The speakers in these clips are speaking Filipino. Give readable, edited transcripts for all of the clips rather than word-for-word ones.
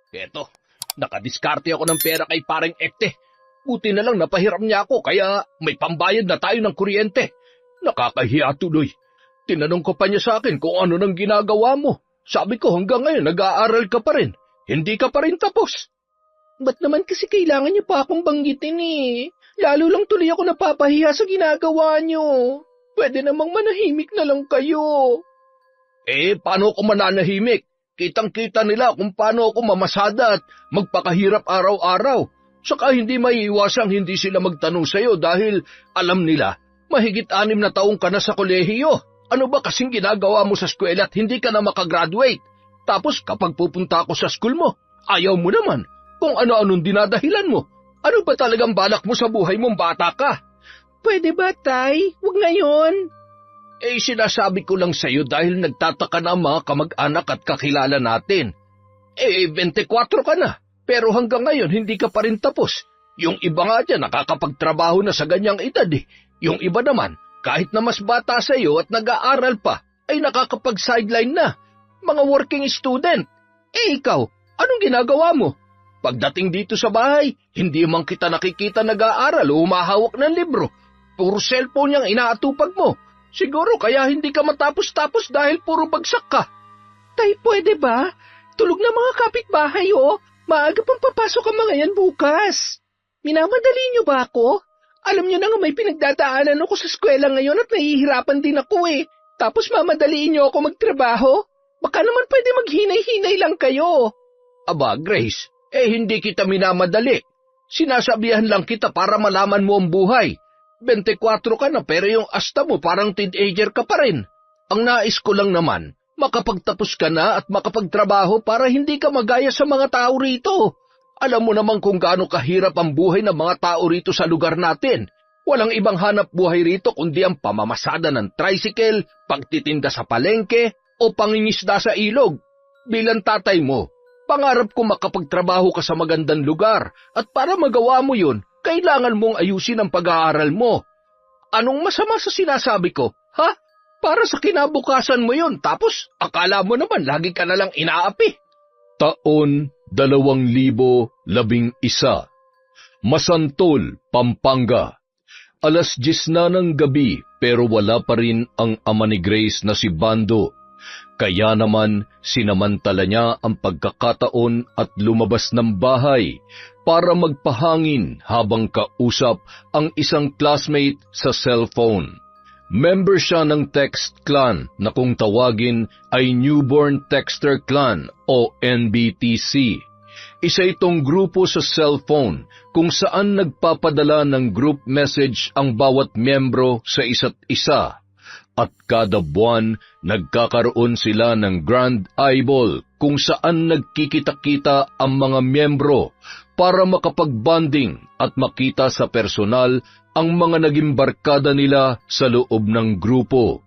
Eto, nakadiskarte ako ng pera kay pareng Ekte. Buti na lang napahiram niya ako kaya may pambayad na tayo ng kuryente. Nakakahiya tuloy. Tinanong ko pa niya sa akin kung ano nang ginagawa mo. Sabi ko hanggang ngayon nag-aaral ka pa rin. Hindi ka pa rin tapos. Ba't naman kasi kailangan niyo pa akong banggitin eh? Lalo lang tuloy ako napapahiya sa ginagawa niyo. Pwede namang manahimik na lang kayo. Paano ako mananahimik? Kitang-kita nila kung paano ako mamasada at magpakahirap araw-araw. Saka hindi maiiwasang hindi sila magtanong sa'yo dahil alam nila, mahigit 6 na taong ka na sa kolehiyo. Ano ba kasing ginagawa mo sa eskwela at hindi ka na makagraduate? Tapos kapag pupunta ako sa school mo, ayaw mo naman. Kung ano-anong dinadahilan mo. Ano ba talagang balak mo sa buhay mong bata ka? Pwede ba, Tay? Huwag ngayon. Sinasabi ko lang sa'yo dahil nagtataka na ang mga kamag-anak at kakilala natin. 24 ka na, pero hanggang ngayon hindi ka pa rin tapos. Yung iba nga dyan nakakapagtrabaho na sa ganyang edad eh. Yung iba naman, kahit na mas bata sa'yo at nag-aaral pa, ay nakakapag-sideline na. Mga working student. Ikaw, anong ginagawa mo? Pagdating dito sa bahay, hindi man kita nakikita nag-aaral o humahawak ng libro. Puro cellphone niyang inaatupag mo. Siguro kaya hindi ka matapos-tapos dahil puro bagsak ka. Tay, pwede ba? Tulog na mga kapitbahay oh. Maaga pang papasok ang mga yan bukas. Minamadali niyo ba ako? Alam niyo na nga may pinagdadaanan ako sa eskwela ngayon at nahihirapan din ako eh. Tapos mamadaliin niyo ako magtrabaho? Baka naman pwede maghinay-hinay lang kayo. Aba, Grace, hindi kita minamadali. Sinasabihan lang kita para malaman mo ang buhay. 24 ka na pero yung asta mo parang teenager ka pa rin. Ang nais ko lang naman, makapagtapos ka na at makapagtrabaho para hindi ka magaya sa mga tao rito. Alam mo naman kung gaano kahirap ang buhay ng mga tao rito sa lugar natin. Walang ibang hanap buhay rito kundi ang pamamasada ng tricycle, pagtitinda sa palengke, o pangingisda sa ilog. Bilang tatay mo, pangarap ko makapagtrabaho ka sa magandang lugar at para magawa mo yun, kailangan mong ayusin ang pag-aaral mo. Anong masama sa sinasabi ko, ha? Para sa kinabukasan mo yun, tapos akala mo naman lagi ka nalang inaapi. Taon 2011, Masantol, Pampanga. 10:00 na ng gabi pero wala pa rin ang ama ni Grace na si Bando. Kaya naman sinamantala niya ang pagkakataon at lumabas ng bahay para magpahangin habang kausap ang isang classmate sa cellphone. Member siya ng text clan na kung tawagin ay Newborn Texter Clan o NBTC. Isa itong grupo sa cellphone kung saan nagpapadala ng group message ang bawat miyembro sa isa't isa. At kada buwan, nagkakaroon sila ng Grand Eyeball kung saan nagkikita-kita ang mga miyembro para makapag-bonding at makita sa personal ang mga naging barkada nila sa loob ng grupo.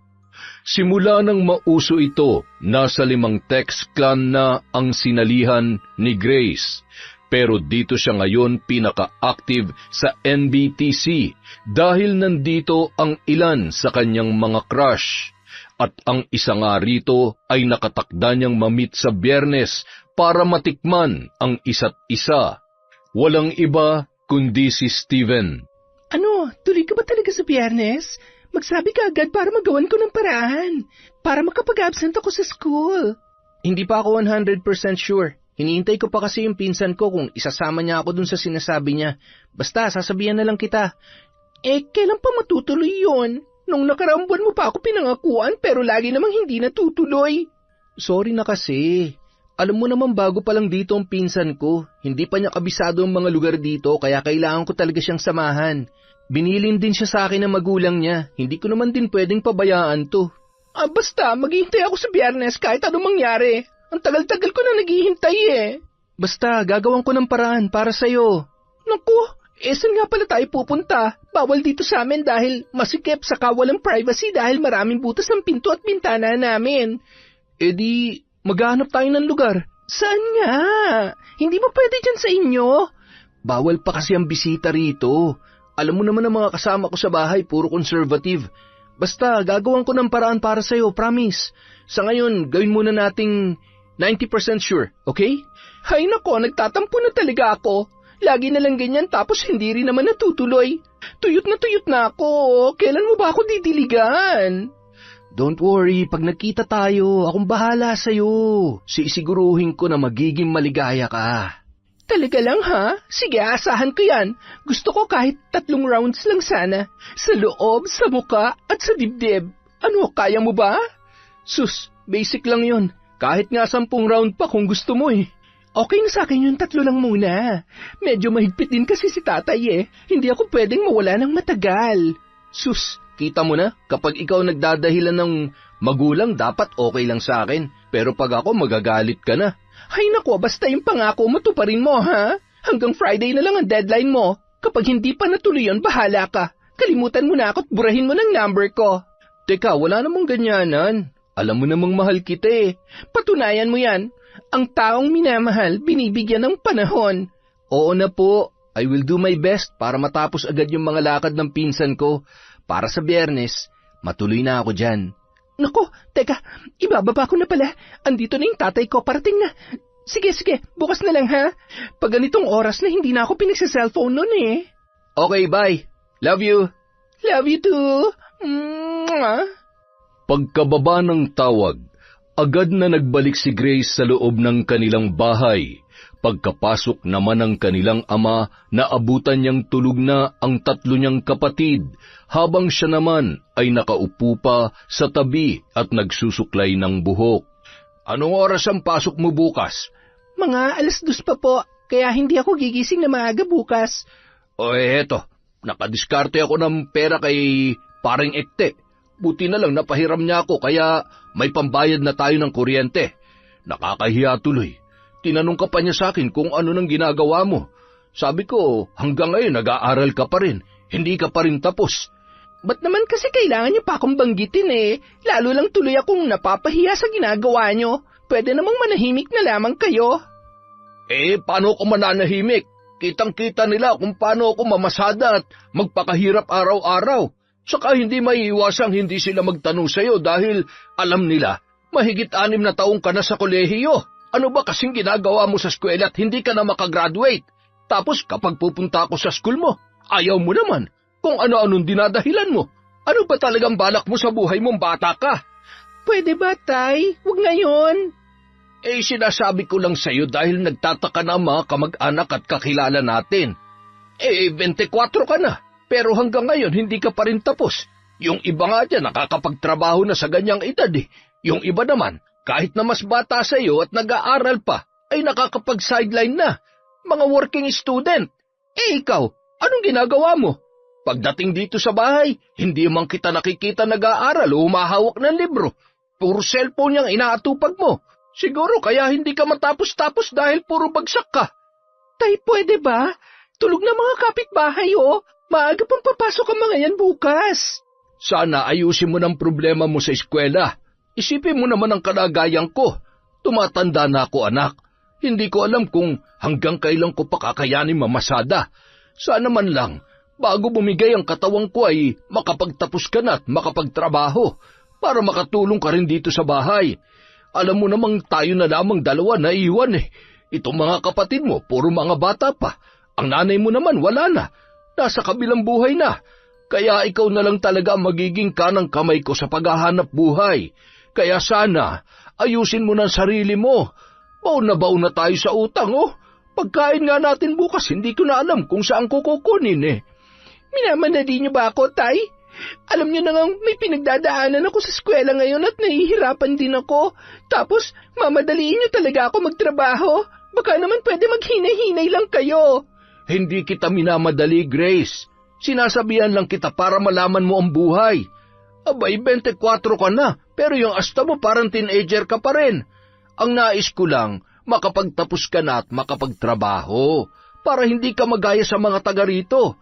Simula nang mauso ito, nasa 5 text clan na ang sinalihan ni Grace. Pero dito siya ngayon pinaka-active sa NBTC dahil nandito ang ilan sa kanyang mga crush. At ang isa nga rito ay nakatakda niyang mamit sa Biyernes para matikman ang isa't isa. Walang iba kundi si Steven. Ano, tuloy ka ba talaga sa Biyernes? Magsabi ka agad para magawan ko ng paraan. Para makapag-absent ako sa school. Hindi pa ako 100% sure. Hinihintay ko pa kasi yung pinsan ko kung isasama niya ako dun sa sinasabi niya. Basta, sasabihan na lang kita. Kailan pa matutuloy yun? Nung nakaraang buwan mo pa ako pinangakuan pero lagi namang hindi natutuloy. Sorry na kasi. Alam mo naman bago pa lang dito ang pinsan ko. Hindi pa niya kabisado ang mga lugar dito kaya kailangan ko talaga siyang samahan. Binilin din siya sa akin ng magulang niya. Hindi ko naman din pwedeng pabayaan to. Basta, maghihintay ako sa Biyernes kahit anong mangyari. Ang tagal-tagal ko na naghihintay eh. Basta, gagawan ko ng paraan para sa'yo. Naku, saan nga pala tayo pupunta? Bawal dito sa amin dahil masikip saka walang privacy dahil maraming butas ng pinto at bintana namin. Di, maghanap tayo ng lugar. Saan nga? Hindi mo pwede dyan sa inyo? Bawal pa kasi ang bisita rito. Alam mo naman ang mga kasama ko sa bahay, puro conservative. Basta, gagawan ko ng paraan para sa'yo, promise. Sa ngayon, gawin muna nating 90% sure, okay? Hay nako, nagtatampo na talaga ako. Lagi na lang ganyan tapos hindi rin naman natutuloy. Tuyot na ako. Kailan mo ba ako didiligan? Don't worry, pag nagkita tayo, akong bahala sa'yo. Sisiguruhin ko na magiging maligaya ka. Talaga lang ha? Sige, asahan ko yan. Gusto ko kahit 3 rounds lang sana. Sa loob, sa muka, at sa dibdib. Ano, kaya mo ba? Sus, basic lang yun. Kahit nga 10 round pa kung gusto mo eh. Okay na sa akin yung 3 lang muna. Medyo mahigpit din kasi si tatay eh. Hindi ako pwedeng mawala ng matagal. Sus, kita mo na, kapag ikaw nagdadahilan ng magulang, dapat okay lang sa akin. Pero pag ako, magagalit ka na. Hay nako, basta yung pangako mo, tuparin mo, ha? Hanggang Friday na lang ang deadline mo. Kapag hindi pa natuloy yun, bahala ka. Kalimutan mo na ako at burahin mo ng number ko. Teka, wala namang ganyanan. Alam mo namang mahal kita eh. Patunayan mo yan. Ang taong minamahal, binibigyan ng panahon. Oo na po, I will do my best para matapos agad yung mga lakad ng pinsan ko. Para sa Biyernes, matuloy na ako dyan. Naku, teka, ibababa ko na pala. Andito na yung tatay ko, parating na. Sige, bukas na lang ha. Pag ganitong oras na hindi na ako pinagsa-cellphone nun eh. Okay, bye. Love you. Love you too. Mwah. Pagkababa ng tawag, agad na nagbalik si Grace sa loob ng kanilang bahay. Pagkapasok naman ng kanilang ama, naabutan niyang tulog na ang 3 niyang kapatid, habang siya naman ay nakaupo pa sa tabi at nagsusuklay ng buhok. Anong oras ang pasok mo bukas? Mga 2:00 pa po, kaya hindi ako gigising na maaga bukas. O eto, nakadiskarte ako ng pera kay paring Ekte. Buti na lang napahiram niya ako kaya may pambayad na tayo ng kuryente. Nakakahiya tuloy. Tinanong ka pa niya sa akin kung ano nang ginagawa mo. Sabi ko, hanggang ngayon nag-aaral ka pa rin. Hindi ka pa rin tapos. Ba't naman kasi kailangan niyo pa akong banggitin eh? Lalo lang tuloy akong napapahiya sa ginagawa niyo. Pwede namang manahimik na lamang kayo. Paano ko mananahimik? Kitang-kita nila kung paano ako mamasada at magpakahirap araw-araw. Saka hindi maiiwasang hindi sila magtanong sa'yo dahil alam nila, mahigit 6 na taong ka na sa kolehiyo. Ano ba kasing ginagawa mo sa eskwela at hindi ka na makagraduate? Tapos kapag pupunta ako sa school mo, ayaw mo naman kung ano-anong dinadahilan mo. Ano ba talagang balak mo sa buhay mong bata ka? Pwede ba, Tay? Huwag ngayon. Sinasabi ko lang sa'yo dahil nagtataka na ang mga kamag-anak at kakilala natin. 24 ka na, pero hanggang ngayon hindi ka pa rin tapos. Yung iba nga dyan nakakapagtrabaho na sa ganyang edad eh. Yung iba naman, kahit na mas bata sa iyo at nag-aaral pa, ay nakakapag-sideline na. Mga working student. Ikaw, anong ginagawa mo? Pagdating dito sa bahay, hindi man kita nakikita nag-aaral o humahawak ng libro. Puro cellphone niyang inaatupag mo. Siguro kaya hindi ka matapos-tapos dahil puro bagsak ka. Tay, pwede ba? Tulog na mga kapitbahay oh. Maaga pang papasok ang mga yan bukas. Sana ayusin mo ng problema mo sa eskwela. Isipin mo naman ang kalagayan ko. Tumatanda na ako, anak. Hindi ko alam kung hanggang kailan ko pa kakayanin mamasada. Sana man lang, bago bumigay ang katawang ko ay makapagtapos ka na at makapagtrabaho para makatulong ka rin dito sa bahay. Alam mo namang tayo na lamang 2 na iwan eh. Itong mga kapatid mo, puro mga bata pa. Ang nanay mo naman wala na. Nasa kabilang buhay na. Kaya ikaw na lang talaga ang magiging kanang kamay ko sa paghahanap buhay. Kaya sana, ayusin mo ng sarili mo. Baon na tayo sa utang, oh. Pagkain nga natin bukas, hindi ko na alam kung saan ko kukunin eh. Minamadali niyo ba ako, Tay? Alam niyo na nga may pinagdadaanan ako sa eskwela ngayon at nahihirapan din ako. Tapos, mamadaliin niyo talaga ako magtrabaho. Baka naman pwede maghinay-hinay lang kayo. Hindi kita minamadali, Grace. Sinasabihan lang kita para malaman mo ang buhay. Abay, 24 ka na, pero yung asta mo parang teenager ka pa rin. Ang nais ko lang, makapagtapos ka na at makapagtrabaho, para hindi ka magaya sa mga taga rito.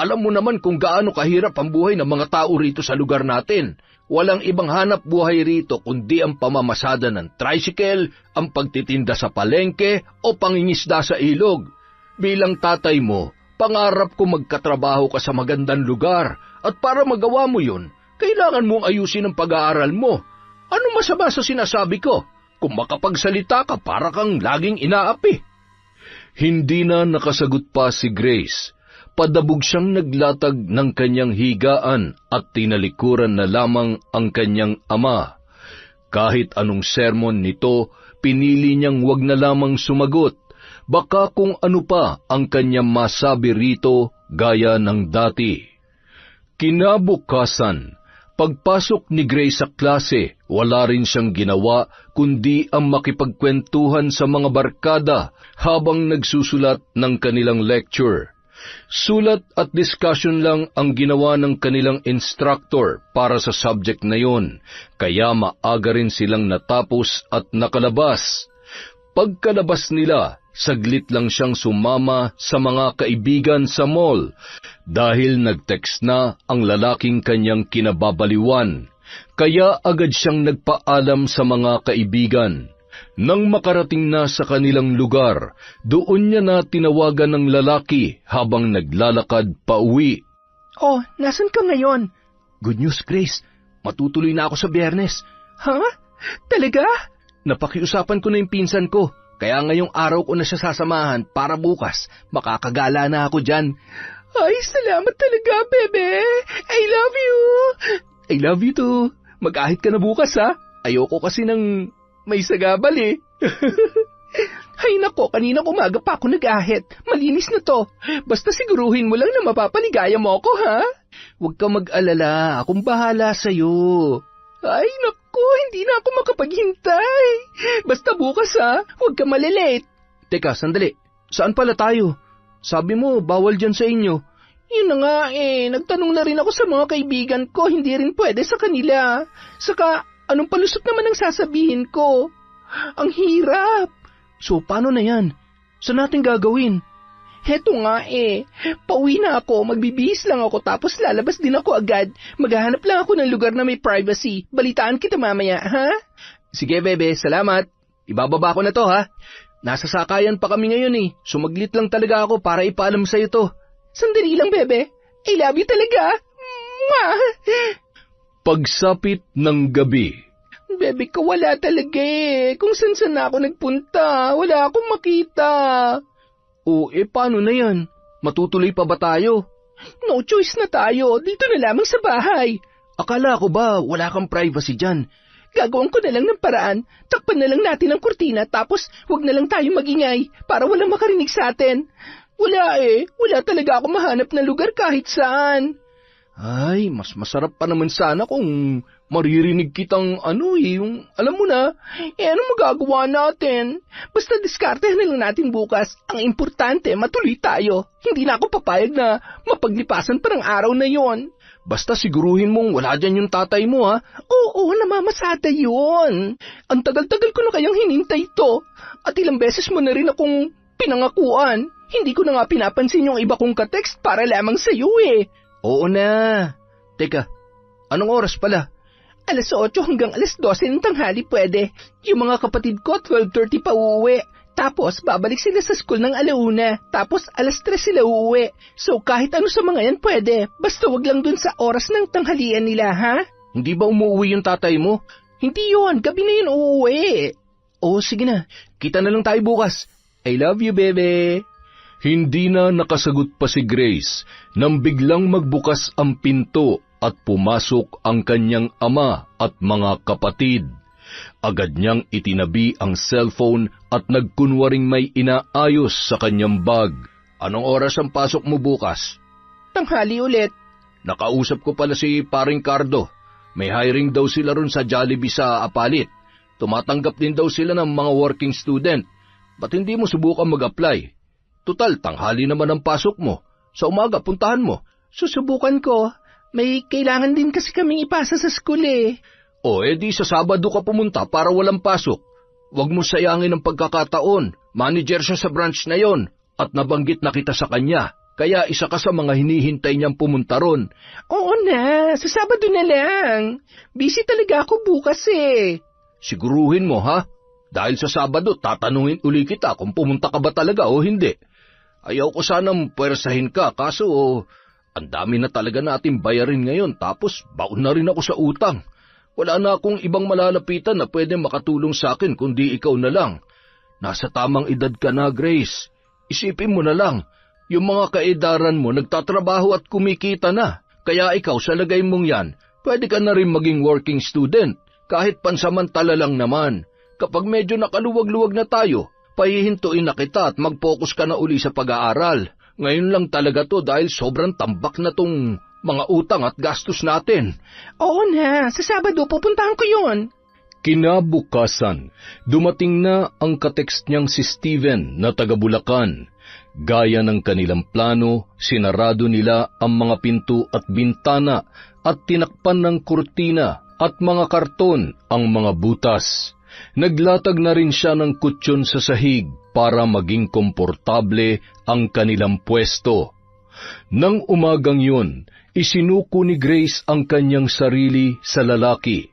Alam mo naman kung gaano kahirap ang buhay ng mga tao rito sa lugar natin. Walang ibang hanap buhay rito kundi ang pamamasada ng tricycle, ang pagtitinda sa palengke o pangingisda sa ilog. Bilang tatay mo, pangarap ko magkatrabaho ka sa magandang lugar at para magawa mo yun, kailangan mong ayusin ang pag-aaral mo. Ano masama sa sinasabi ko? Kung makapagsalita ka, para kang laging inaapi. Hindi na nakasagot pa si Grace. Padabog siyang naglatag ng kanyang higaan at tinalikuran na lamang ang kanyang ama. Kahit anong sermon nito, pinili niyang wag na lamang sumagot. Baka kung ano pa ang kanyang masabi rito gaya ng dati. Kinabukasan, pagpasok ni Grace sa klase, wala rin siyang ginawa kundi ang makipagkwentuhan sa mga barkada habang nagsusulat ng kanilang lecture. Sulat at discussion lang ang ginawa ng kanilang instructor para sa subject na yon, kaya maaga rin silang natapos at nakalabas. Pagkalabas nila, saglit lang siyang sumama sa mga kaibigan sa mall dahil nag-text na ang lalaking kanyang kinababaliwan, kaya agad siyang nagpaalam sa mga kaibigan. Nang makarating na sa kanilang lugar, doon niya na tinawagan ng lalaki habang naglalakad pauwi. Oh, nasan ka ngayon? Good news, Grace. Matutuloy na ako sa Biyernes. Ha? Talaga? Napakiusapan ko na yung pinsan ko, kaya ngayong araw ko na siya sasamahan para bukas makakagala na ako dyan. Ay, salamat talaga, bebe. I love you. I love you too. Mag-ahit ka na bukas, ha? Ayoko kasi ng may sagabal eh. Ay nako, kanina umaga pa ako nag-ahit. Malinis na to. Basta siguruhin mo lang na mapapaligaya mo ako, ha? Huwag ka mag-alala. Akong bahala sa'yo. Ay nako, hindi na ako makapaghintay. Basta bukas, ha? Huwag ka malilate. Teka, sandali. Saan pala tayo? Sabi mo, bawal dyan sa inyo. Yun na nga eh. Nagtanong na rin ako sa mga kaibigan ko. Hindi rin pwede sa kanila. Saka, anong palusot naman ang sasabihin ko? Ang hirap. So, paano na yan? Saan natin gagawin? Heto nga eh. Pauwi na ako, magbibihis lang ako tapos lalabas din ako agad. Maghahanap lang ako ng lugar na may privacy. Balitaan kita mamaya, ha? Sige, bebe, salamat. Ibababa ko na to, ha? Nasa sakayan pa kami ngayon eh. Sumaglit lang talaga ako para ipaalam sa'yo to. Sandali lang, bebe. I love you talaga. Mwah! Pagsapit ng gabi. Bebe ko, wala talaga eh. Kung saan na ako nagpunta, wala akong makita. O, paano na yan? Matutuloy pa ba tayo? No choice na tayo. Dito na lamang sa bahay. Akala ko ba wala kang privacy dyan? Gagawin ko na lang ng paraan. Takpan na lang natin ang kurtina tapos huwag na lang tayo magingay para walang makarinig sa atin. Wala eh. Wala talaga ako mahanap na lugar kahit saan. Ay, mas masarap pa naman sana kung maririnig kitang yung alam mo na. Ano magagawa natin? Basta diskartehan na lang natin bukas. Ang importante, matuloy tayo. Hindi na ako papayag na mapaglipasan pa ng araw na yon. Basta siguruhin mong wala dyan yung tatay mo, ha? Oo, namamasada yun. Ang tagal-tagal ko na kayang hinintay to. At ilang beses mo na rin akong pinangakuan. Hindi ko na nga pinapansin yung iba kong katext para lamang sa'yo eh. Oo na. Teka, anong oras pala? 8:00 hanggang 12:00 ng tanghali pwede. Yung mga kapatid ko 12:30 pa uuwi. Tapos babalik sila sa school ng 1:00. Tapos 3:00 sila uuwi. So kahit ano sa mga yan pwede. Basta wag lang dun sa oras ng tanghalian nila, ha? Hindi ba umuwi yung tatay mo? Hindi yun. Gabi na yun uuwi. Oo, sige na. Kita na lang tayo bukas. I love you, bebe. Hindi na nakasagot pa si Grace nang biglang magbukas ang pinto at pumasok ang kanyang ama at mga kapatid. Agad niyang itinabi ang cellphone at nagkunwaring may inaayos sa kanyang bag. Anong oras ang pasok mo bukas? Tanghali ulit. Nakausap ko pala si Paring Cardo. May hiring daw sila ron sa Jollibee sa Apalit. Tumatanggap din daw sila ng mga working student. Ba't hindi mo subukan mag-apply? Tutal, tanghali naman ang pasok mo. Sa umaga, puntahan mo. Susubukan ko. May kailangan din kasi kaming ipasa sa school eh. O, di sa Sabado ka pumunta para walang pasok. Huwag mo sayangin ang pagkakataon. Manager siya sa branch na yon at nabanggit na kita sa kanya. Kaya isa ka sa mga hinihintay niyang pumunta ron. Oo na, sa Sabado na lang. Busy talaga ako bukas eh. Siguruhin mo ha? Dahil sa Sabado, tatanungin uli kita kung pumunta ka ba talaga o hindi. Ayaw ko sanang puwersahin ka, kaso ang dami na talaga natin bayarin ngayon tapos baon na rin ako sa utang. Wala na akong ibang malalapitan na pwede makatulong sa akin kundi ikaw na lang. Nasa tamang edad ka na, Grace. Isipin mo na lang, yung mga kaedaran mo nagtatrabaho at kumikita na. Kaya ikaw sa lagay mong yan, pwede ka na rin maging working student, kahit pansamantala lang naman. Kapag medyo nakaluwag-luwag na tayo, pahihintuin na kita at mag-focus ka na uli sa pag-aaral. Ngayon lang talaga to dahil sobrang tambak na tong mga utang at gastos natin. Oo na, sa Sabado pupuntahan ko yun. Kinabukasan, dumating na ang katekst niyang si Steven na taga Bulacan. Gaya ng kanilang plano, sinarado nila ang mga pinto at bintana at tinakpan ng kurtina at mga karton ang mga butas. Naglatag na rin siya ng kutsyon sa sahig para maging komportable ang kanilang pwesto. Nang umagang yun, isinuko ni Grace ang kanyang sarili sa lalaki,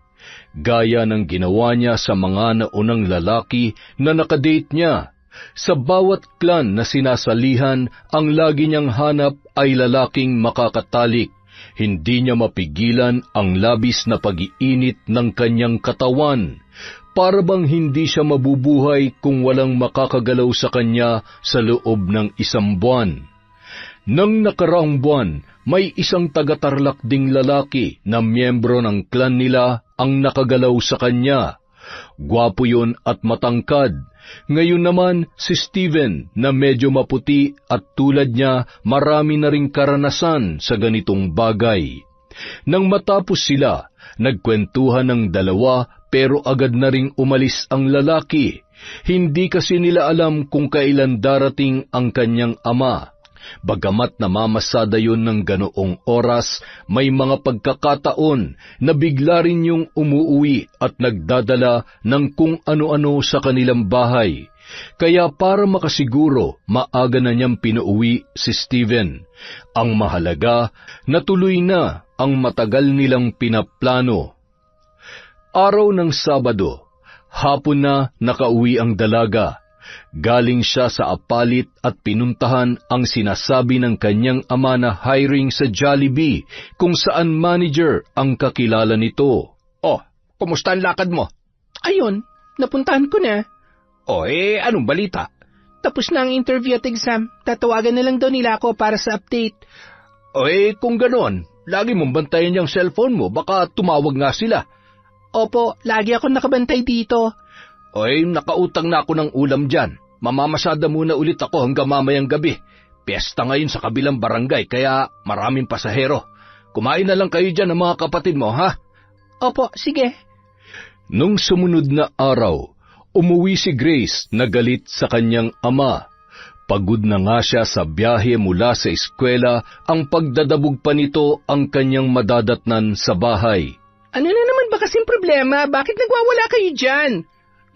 gaya ng ginawa niya sa mga naunang lalaki na nakadate niya. Sa bawat clan na sinasalihan, ang lagi niyang hanap ay lalaking makakatalik. Hindi niya mapigilan ang labis na pag-iinit ng kanyang katawan. Para bang hindi siya mabubuhay kung walang makakagalaw sa kanya sa loob ng 1 buwan. Nang nakaraang buwan, may isang taga-Tarlac ding lalaki na miyembro ng clan nila ang nakagalaw sa kanya. Gwapo yun at matangkad. Ngayon naman si Steven na medyo maputi at tulad niya marami na ring karanasan sa ganitong bagay. Nang matapos sila, nagkwentuhan ng dalawa pero agad na ring umalis ang lalaki. Hindi kasi nila alam kung kailan darating ang kanyang ama. Bagamat namamasada yun ng ganoong oras, may mga pagkakataon na bigla rin yung umuuwi at nagdadala ng kung ano-ano sa kanilang bahay. Kaya para makasiguro, maaga na niyang pinuuwi si Steven. Ang mahalaga, natuloy na ang matagal nilang pinaplano. Araw ng Sabado, hapon na nakauwi ang dalaga. Galing siya sa apalit at pinuntahan ang sinasabi ng kanyang ama na hiring sa Jollibee kung saan manager ang kakilala nito. Oh, kumusta ang lakad mo? Ayun, napuntahan ko na. Anong balita? Tapos na ang interview at exam. Tatawagan na lang daw nila ako para sa update. Kung ganon, lagi mong bantayan yung cellphone mo, baka tumawag nga sila. Opo, lagi ako nakabantay dito. Nakautang na ako ng ulam dyan. Mamamasada muna ulit ako hanggang mamayang gabi. Piyesta ngayon sa kabilang barangay, kaya maraming pasahero. Kumain na lang kayo dyan ng mga kapatid mo, ha? Opo, sige. Nung sumunod na araw, umuwi si Grace na galit sa kanyang ama. Pagod na nga siya sa biyahe mula sa eskwela, ang pagdadabog pa nito ang kanyang madadatnan sa bahay. Ano na naman ba kasing problema? Bakit nagwawala kayo dyan?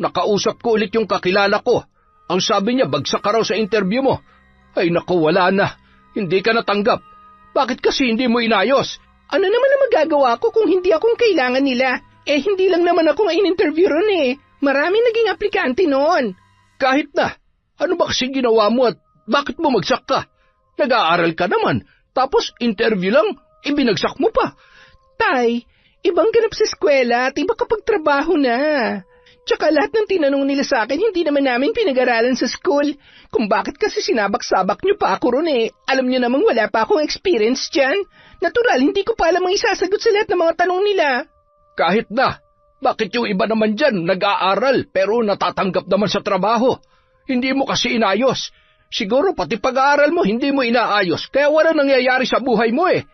Nakausap ko ulit yung kakilala ko. Ang sabi niya, bagsak ka raw sa interview mo. Ay naku, wala na. Hindi ka natanggap. Bakit kasi hindi mo inayos? Ano naman ang magagawa ko kung hindi akong kailangan nila? Hindi lang naman ako in-interview ron eh. Maraming naging aplikante noon. Kahit na. Ano ba kasi ginawa mo at bakit bumagsak ka? Nag-aaral ka naman. Tapos interview lang, ibinagsak mo pa. Tay, ibang ganap sa eskwela at iba kapag trabaho na. Tsaka lahat ng tinanong nila sa akin, hindi naman namin pinag-aralan sa school. Kung bakit kasi sinabak-sabak nyo pa ako ron eh. Alam nyo namang wala pa akong experience dyan. Natural, hindi ko pa alam ang isasagot sa lahat ng mga tanong nila. Kahit na. Bakit yung iba naman dyan nag-aaral pero natatanggap naman sa trabaho? Hindi mo kasi inayos. Siguro pati pag-aaral mo hindi mo inaayos kaya wala nangyayari sa buhay mo eh.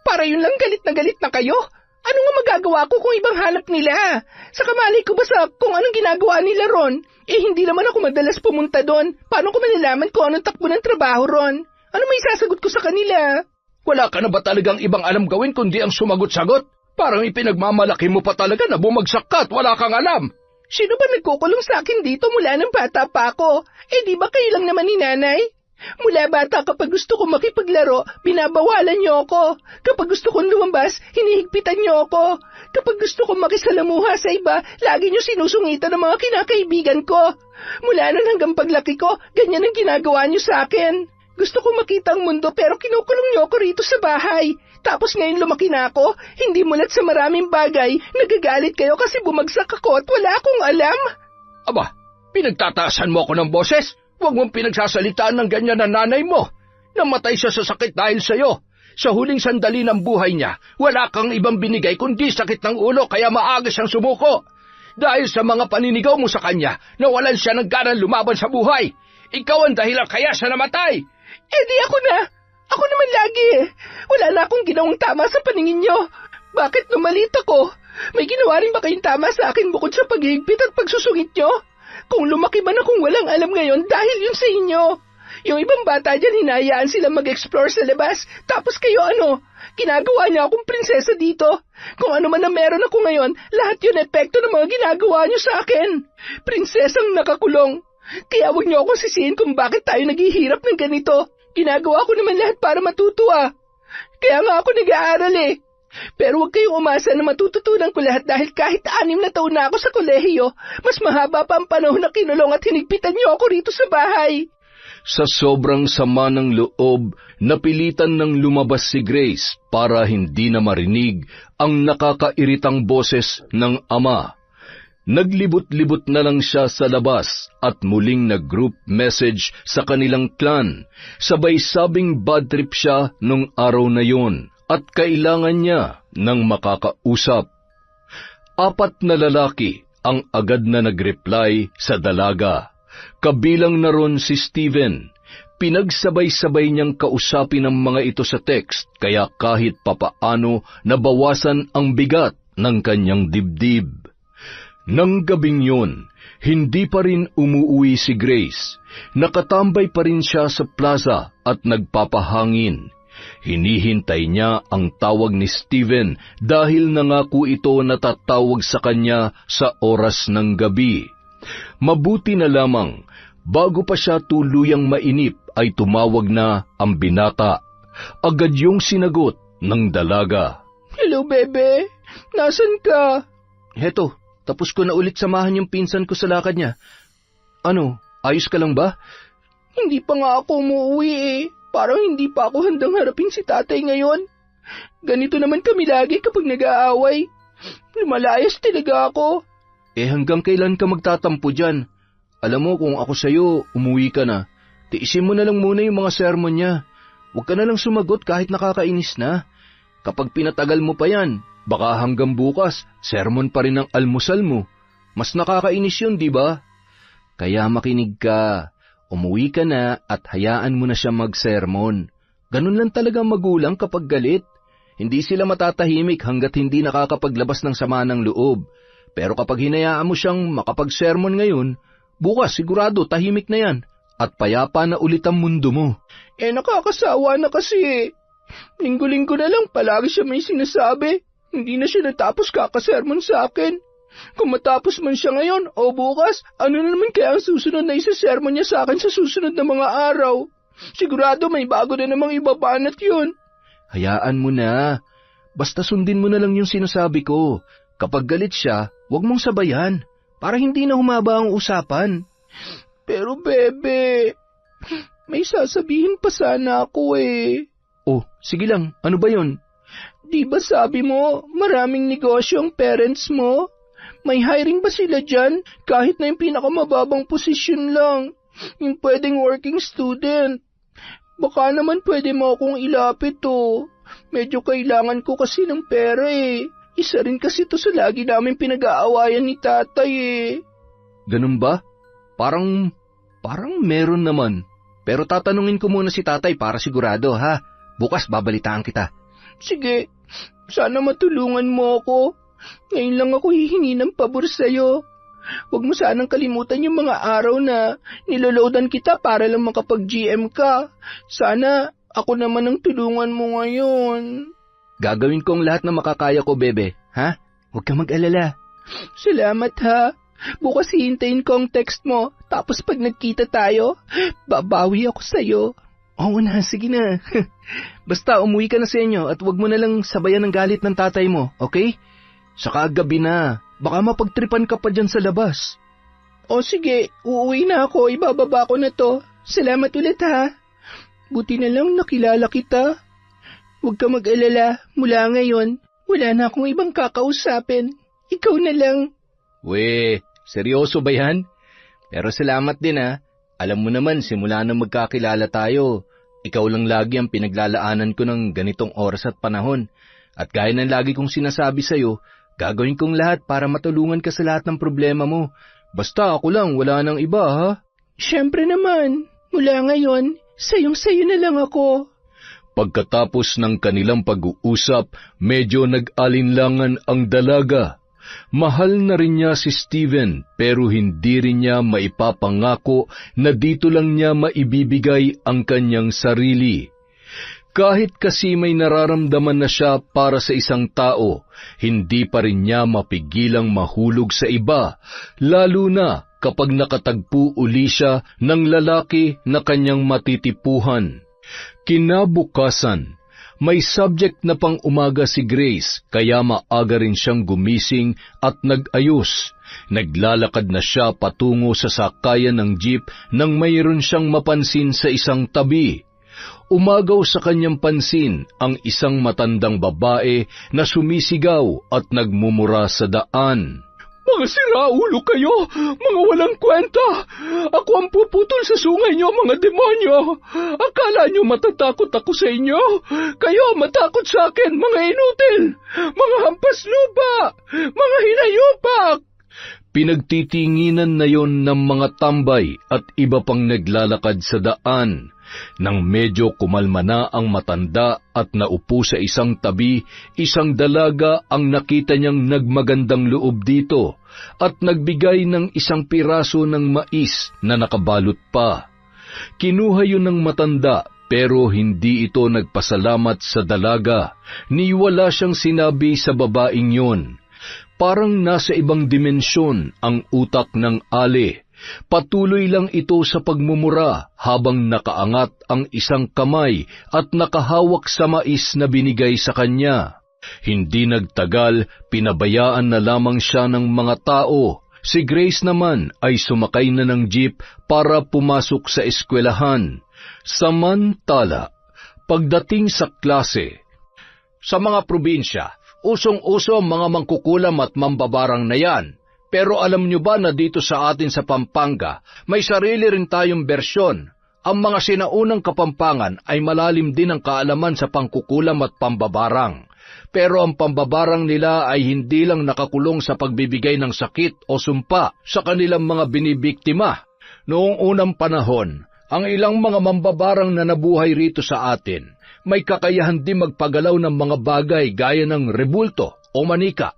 Para yun lang galit na kayo? Ano nga magagawa ko kung ibang hanap nila? Saka malay ko ba sa kung anong ginagawa nila ron? Hindi naman ako madalas pumunta doon. Paano ko malalaman kung anong takbo ng trabaho ron? Ano may sasagot ko sa kanila? Wala ka na ba talagang ibang alam gawin kundi ang sumagot-sagot? Parang ipinagmamalaki mo pa talaga na bumagsak ka at wala kang alam. Sino ba nagkukulong sa akin dito mula ng bata pa ako? Di ba kayo lang naman ni nanay? Mula bata kapag gusto ko makipaglaro, binabawalan niyo ako. Kapag gusto kong lumabas, hinihigpitan niyo ako. Kapag gusto kong makisalamuha sa iba, lagi niyo sinusungitan ng mga kinakaibigan ko. Mula nun hanggang paglaki ko, ganyan ang ginagawa niyo sa akin. Gusto ko makita ang mundo pero kinukulong niyo ako rito sa bahay. Tapos ngayon lumaki na ako, hindi mulat sa maraming bagay, nagagalit kayo kasi bumagsak ako at wala akong alam. Aba, pinagtataasan mo ako ng boses? Huwag mong pinagsasalitaan ng ganyan na nanay mo. Namatay siya sa sakit dahil sa'yo. Sa huling sandali ng buhay niya, wala kang ibang binigay kundi sakit ng ulo kaya maaga siyang sumuko. Dahil sa mga paninigaw mo sa kanya, nawalan siya ng ganang lumaban sa buhay. Ikaw ang dahilan kaya siya namatay. Eh di ako na. Ako naman lagi eh. Wala na akong ginawang tama sa paningin niyo. Bakit numalit ako? May ginawa rin ba kayong tama sa akin bukod sa paghihigpit at pagsusungit niyo? Kung lumaki man akong walang alam ngayon dahil yun sa inyo. Yung ibang bata dyan hinayaan sila mag-explore sa labas. Tapos kayo ano? Ginagawa niya akong prinsesa dito. Kung ano man na meron ako ngayon, lahat yun epekto ng mga ginagawa niyo sa akin. Prinsesang nakakulong. Kaya huwag niyo akong sisihin kung bakit tayo naghihirap ng ganito. Ginagawa ko naman lahat para matutuwa. Kaya nga ako nag-aaral eh. Pero huwag kayong umasa na matututunan ko lahat dahil kahit 6 na taon na ako sa kolehiyo, mas mahaba pa ang panahon na kinulong at hinigpitan niyo ako rito sa bahay. Sa sobrang sama ng loob, napilitan ng lumabas si Grace para hindi na marinig ang nakakairitang boses ng ama. Naglibot-libot na lang siya sa labas at muling nag-group message sa kanilang clan. Sabay sabing bad trip siya nung araw na yon at kailangan niya ng makakausap. 4 na lalaki ang agad na nag-reply sa dalaga. Kabilang na ron si Steven. Pinagsabay-sabay niyang kausapin ang mga ito sa text kaya kahit papaano nabawasan ang bigat ng kanyang dibdib. Nang gabing yun, hindi pa rin umuwi si Grace. Nakatambay pa rin siya sa plaza at nagpapahangin. Hinihintay niya ang tawag ni Steven dahil nangako ito na tatawag sa kanya sa oras ng gabi. Mabuti na lamang, bago pa siya tuluyang mainip ay tumawag na ang binata. Agad yung sinagot ng dalaga. Hello, bebe. Nasaan ka? Heto, tapos ko na ulit samahan yung pinsan ko sa lakad niya. Ano, ayos ka lang ba? Hindi pa nga ako umuwi eh. Parang hindi pa ako handang harapin si tatay ngayon. Ganito naman kami lagi kapag nag-aaway. Lumalayas talaga ako. Eh hanggang kailan ka magtatampo dyan? Alam mo kung ako sa'yo, umuwi ka na. Tiisin mo na lang muna yung mga sermon niya. Huwag ka na lang sumagot kahit nakakainis na. Kapag pinatagal mo pa yan, baka hanggang bukas, sermon pa rin ang almusal mo. Mas nakakainis yun, di ba? Kaya makinig ka. Umuwi ka na at hayaan mo na siya mag-sermon. Ganun lang talaga magulang kapag galit. Hindi sila matatahimik hanggat hindi nakakapaglabas ng sama ng loob. Pero kapag hinayaan mo siyang makapag-sermon ngayon, bukas sigurado tahimik na yan at payapa na ulit ang mundo mo. Eh nakakasawa na kasi. Linggo-linggo na lang palagi siya may sinasabi. Hindi na siya natapos kakasermon sa akin. Kung matapos man siya ngayon o bukas, ano na naman kaya ang susunod na isa-sermon niya sa akin sa susunod na mga araw? Sigurado may bago na namang ibabanat yun. Hayaan mo na. Basta sundin mo na lang yung sinasabi ko. Kapag galit siya, huwag mong sabayan para hindi na humaba ang usapan. Pero bebe, may sasabihin pa sana ako eh. Oh, sige lang. Ano ba yun? Di ba sabi mo, maraming negosyo ang parents mo? May hiring ba sila dyan? Kahit na yung pinakamababang posisyon lang. Yung pwedeng working student. Baka naman pwede mo akong ilapit to. Medyo kailangan ko kasi ng pera eh. Isa rin kasi to sa lagi namin pinag-aawayan ni tatay eh. Ganun ba? Parang meron naman. Pero tatanungin ko muna si tatay para sigurado ha. Bukas babalitaan kita. Sige, sana matulungan mo ako. Ngayon lang ako hihingi ng pabor sa'yo. Huwag mo sanang kalimutan yung mga araw na niloloadan kita para lang makapag-GM ka. Sana ako naman ang tulungan mo ngayon. Gagawin ko ang lahat na makakaya ko, bebe. Ha? Huwag kang mag-alala. Salamat ha. Bukas hihintayin ko ang text mo. Tapos pag nagkita tayo, babawi ako sa'yo. Oo na, sige na. Basta umuwi ka na sa inyo at huwag mo na lang sabayan ng galit ng tatay mo, okay? Saka gabi na, baka mapagtripan ka pa dyan sa labas. O sige, uuwi na ako, ibababa ko na to. Salamat ulit ha. Buti na lang nakilala kita. Huwag ka mag-alala, mula ngayon, wala na akong ibang kakausapin. Ikaw na lang. We, seryoso ba yan? Pero salamat din ha. Alam mo naman, simula na magkakilala tayo, ikaw lang lagi ang pinaglalaanan ko ng ganitong oras at panahon. At gaya ng lagi kong sinasabi sa'yo, gagawin kong lahat para matulungan ka sa lahat ng problema mo. Basta ako lang, wala nang iba ha. Siyempre naman, mula ngayon, sayong-sayo na lang ako. Pagkatapos ng kanilang pag-uusap, medyo nag-alinlangan ang dalaga. Mahal na rin niya si Steven pero hindi rin niya maipapangako na dito lang niya maibibigay ang kanyang sarili. Kahit kasi may nararamdaman na siya para sa isang tao, hindi pa rin niya mapigilang mahulog sa iba, lalo na kapag nakatagpo uli siya ng lalaki na kanyang matitipuhan. Kinabukasan, may subject na pang-umaga si Grace kaya maaga rin siyang gumising at nag-ayos. Naglalakad na siya patungo sa sakayan ng jeep nang mayroon siyang mapansin sa isang tabi. Umagaw sa kanyang pansin ang isang matandang babae na sumisigaw at nagmumura sa daan. Mga siraulo kayo! Mga walang kwenta! Ako ang puputol sa sungay niyo, mga demonyo! Akala niyo matatakot ako sa inyo? Kayo matakot sa akin, mga inutil! Mga hampas lupa! Mga hinayupak! Pinagtitinginan na yon ng mga tambay at iba pang naglalakad sa daan. Nang medyo kumalma na ang matanda at naupo sa isang tabi, isang dalaga ang nakita niyang nagmagandang loob dito at nagbigay ng isang piraso ng mais na nakabalot pa. Kinuha yun ng matanda pero hindi ito nagpasalamat sa dalaga, ni wala siyang sinabi sa babaeng yun. Parang nasa ibang dimensyon ang utak ng ale. Patuloy lang ito sa pagmumura habang nakaangat ang isang kamay at nakahawak sa mais na binigay sa kanya. Hindi nagtagal, pinabayaan na lamang siya ng mga tao. Si Grace naman ay sumakay na ng jeep para pumasok sa eskwelahan. Samantala, pagdating sa klase, sa mga probinsya, usong-uso ang mga mangkukulam at mambabarang na yan. Pero alam nyo ba na dito sa atin sa Pampanga, may sarili rin tayong bersyon. Ang mga sinaunang Kapampangan ay malalim din ang kaalaman sa pangkukulam at pambabarang. Pero ang pambabarang nila ay hindi lang nakakulong sa pagbibigay ng sakit o sumpa sa kanilang mga binibiktima. Noong unang panahon, ang ilang mga mambabarang na nabuhay rito sa atin, may kakayahan din magpagalaw ng mga bagay gaya ng rebulto o manika.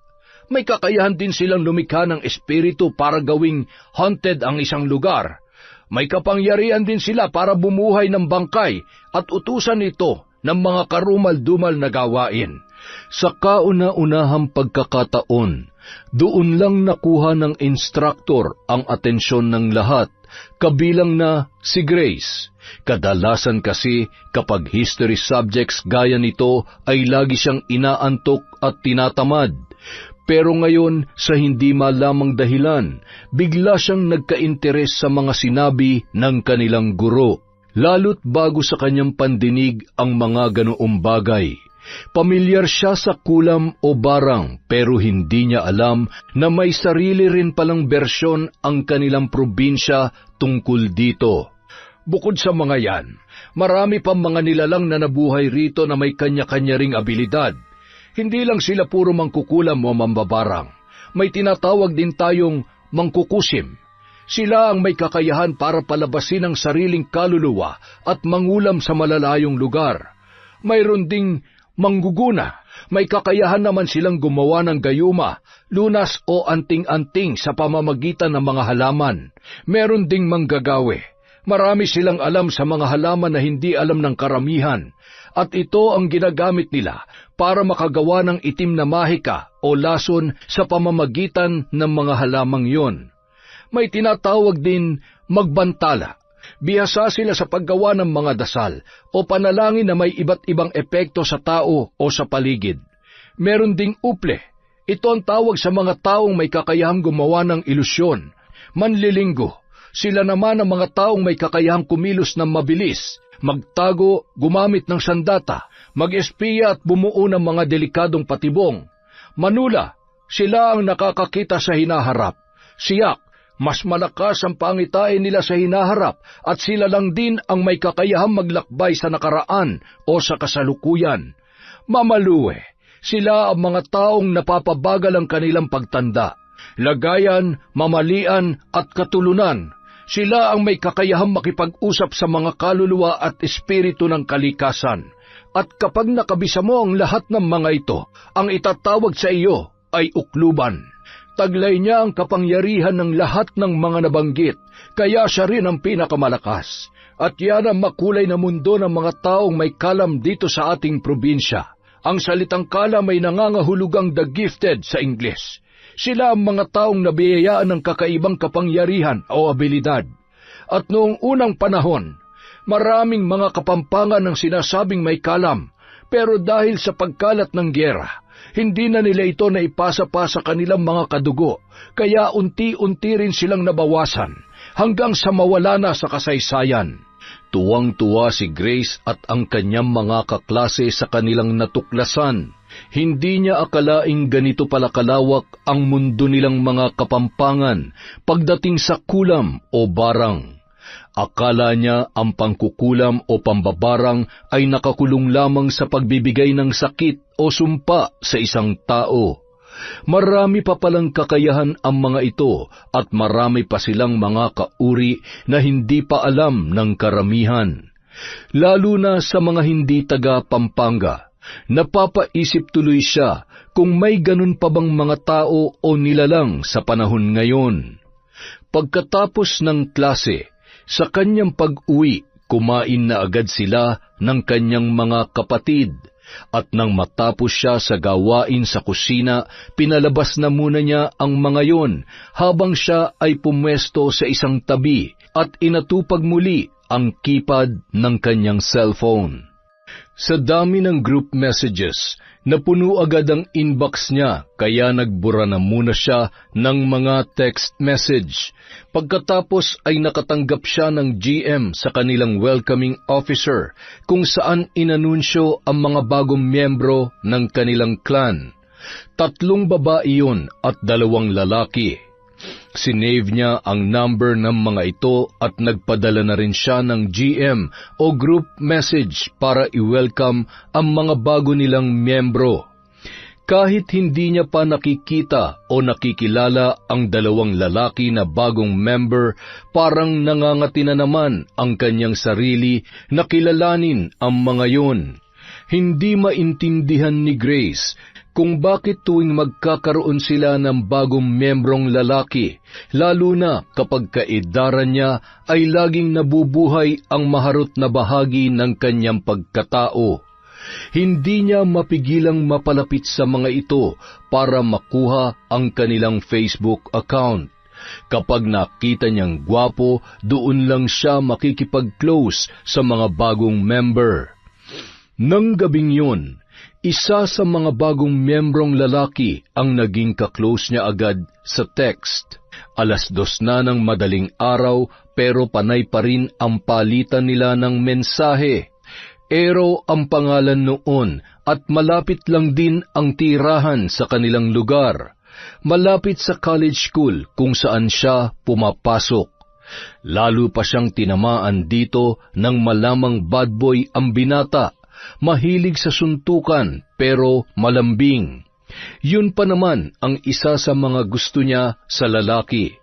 May kakayahan din silang lumikha ng espiritu para gawing haunted ang isang lugar. May kapangyarihan din sila para bumuhay ng bangkay at utusan ito ng mga karumal-dumal na gawain. Sa kauna-unahang pagkakataon, doon lang nakuha ng instructor ang atensyon ng lahat, kabilang na si Grace. Kadalasan kasi kapag history subjects gaya nito ay lagi siyang inaantok at tinatamad. Pero ngayon, sa hindi malamang dahilan, bigla siyang nagka-interes sa mga sinabi ng kanilang guro, lalo't bago sa kanyang pandinig ang mga ganoong bagay. Pamilyar siya sa kulam o barang pero hindi niya alam na may sarili rin palang bersyon ang kanilang probinsya tungkol dito. Bukod sa mga yan, marami pang mga nilalang na nabuhay rito na may kanya-kanya ring abilidad. Hindi lang sila puro mangkukulam o mambabarang. May tinatawag din tayong mangkukusim. Sila ang may kakayahan para palabasin ang sariling kaluluwa at mangulam sa malalayong lugar. Mayroon ding mangguguna. May kakayahan naman silang gumawa ng gayuma, lunas o anting-anting sa pamamagitan ng mga halaman. Meron ding manggagawe. Marami silang alam sa mga halaman na hindi alam ng karamihan. At ito ang ginagamit nila para makagawa ng itim na mahika o lason sa pamamagitan ng mga halamang yon. May tinatawag din magbantala. Bihasa sila sa paggawa ng mga dasal o panalangin na may iba't ibang epekto sa tao o sa paligid. Meron ding uple. Ito ang tawag sa mga taong may kakayahang gumawa ng ilusyon. Manlilinggo. Sila naman ang mga taong may kakayahang kumilos ng mabilis. magtago gumamit ng sandata, mag-espiya at bumuo ng mga delikadong patibong. Manula, sila ang nakakakita sa hinaharap. Siyak, mas malakas ang pangitain nila sa hinaharap at sila lang din ang may kakayahang maglakbay sa nakaraan o sa kasalukuyan. Mamaluwe, sila ang mga taong napapabagal ang kanilang pagtanda. Lagayan, mamalian at katulunan. Sila ang may kakayahang makipag-usap sa mga kaluluwa at espiritu ng kalikasan. At kapag nakabisa mo ang lahat ng mga ito, ang itatawag sa iyo ay ukluban. Taglay niya ang kapangyarihan ng lahat ng mga nabanggit, kaya siya rin ang pinakamalakas. At yan ang makulay na mundo ng mga taong may kalam dito sa ating probinsya. Ang salitang kalam ay nangangahulugang the gifted sa Ingles. Sila ang mga taong nabiyayaan ng kakaibang kapangyarihan o abilidad. At noong unang panahon, maraming mga kapampangan ang sinasabing may kalam, pero dahil sa pagkalat ng gyera, hindi na nila ito naipasa pa sa kanilang mga kadugo, kaya unti-unti rin silang nabawasan, hanggang sa mawala na sa kasaysayan. Tuwang-tuwa si Grace at ang kanyang mga kaklase sa kanilang natuklasan. Hindi niya akalaing ganito pala kalawak ang mundo nilang mga kapampangan pagdating sa kulam o barang. Akala niya ang pangkukulam o pambabarang ay nakakulong lamang sa pagbibigay ng sakit o sumpa sa isang tao. Marami pa palang kakayahan ang mga ito at marami pa silang mga kauri na hindi pa alam ng karamihan. Lalo na sa mga hindi taga Pampanga. Napapaisip tuloy siya kung may ganun pa bang mga tao o nilalang sa panahon ngayon. Pagkatapos ng klase, sa kanyang pag-uwi, kumain na agad sila ng kanyang mga kapatid. At nang matapos siya sa gawain sa kusina, pinalabas na muna niya ang mga yon habang siya ay pumwesto sa isang tabi at inatupag muli ang keypad ng kanyang cellphone. Sa dami ng group messages, napuno agad ang inbox niya kaya nagbura na muna siya ng mga text message. Pagkatapos ay nakatanggap siya ng GM sa kanilang welcoming officer kung saan inanunsyo ang mga bagong miyembro ng kanilang clan. 3 babae yun at 2 lalaki. Sinave niya ang number ng mga ito at nagpadala na rin siya ng GM o group message para i-welcome ang mga bago nilang miyembro. Kahit hindi niya pa nakikita o nakikilala ang 2 lalaki na bagong member, parang nangangati na naman ang kanyang sarili na kilalanin ang mga yun. Hindi maintindihan ni Grace kung bakit tuwing magkakaroon sila ng bagong membrong lalaki, lalo na kapag kaedaran niya ay laging nabubuhay ang maharot na bahagi ng kanyang pagkatao. Hindi niya mapigilang mapalapit sa mga ito para makuha ang kanilang Facebook account. Kapag nakita niyang gwapo, doon lang siya makikipag-close sa mga bagong member. Nang gabing yun, isa sa mga bagong miyembrong lalaki ang naging kaklose niya agad sa text. 2:00 na ng madaling araw pero panay pa rin ang palitan nila ng mensahe. Ero ang pangalan noon at malapit lang din ang tirahan sa kanilang lugar. Malapit sa college school kung saan siya pumapasok. Lalo pa siyang tinamaan dito nang malamang bad boy ang binata. Mahilig sa suntukan pero malambing. Yun pa naman ang isa sa mga gusto niya sa lalaki.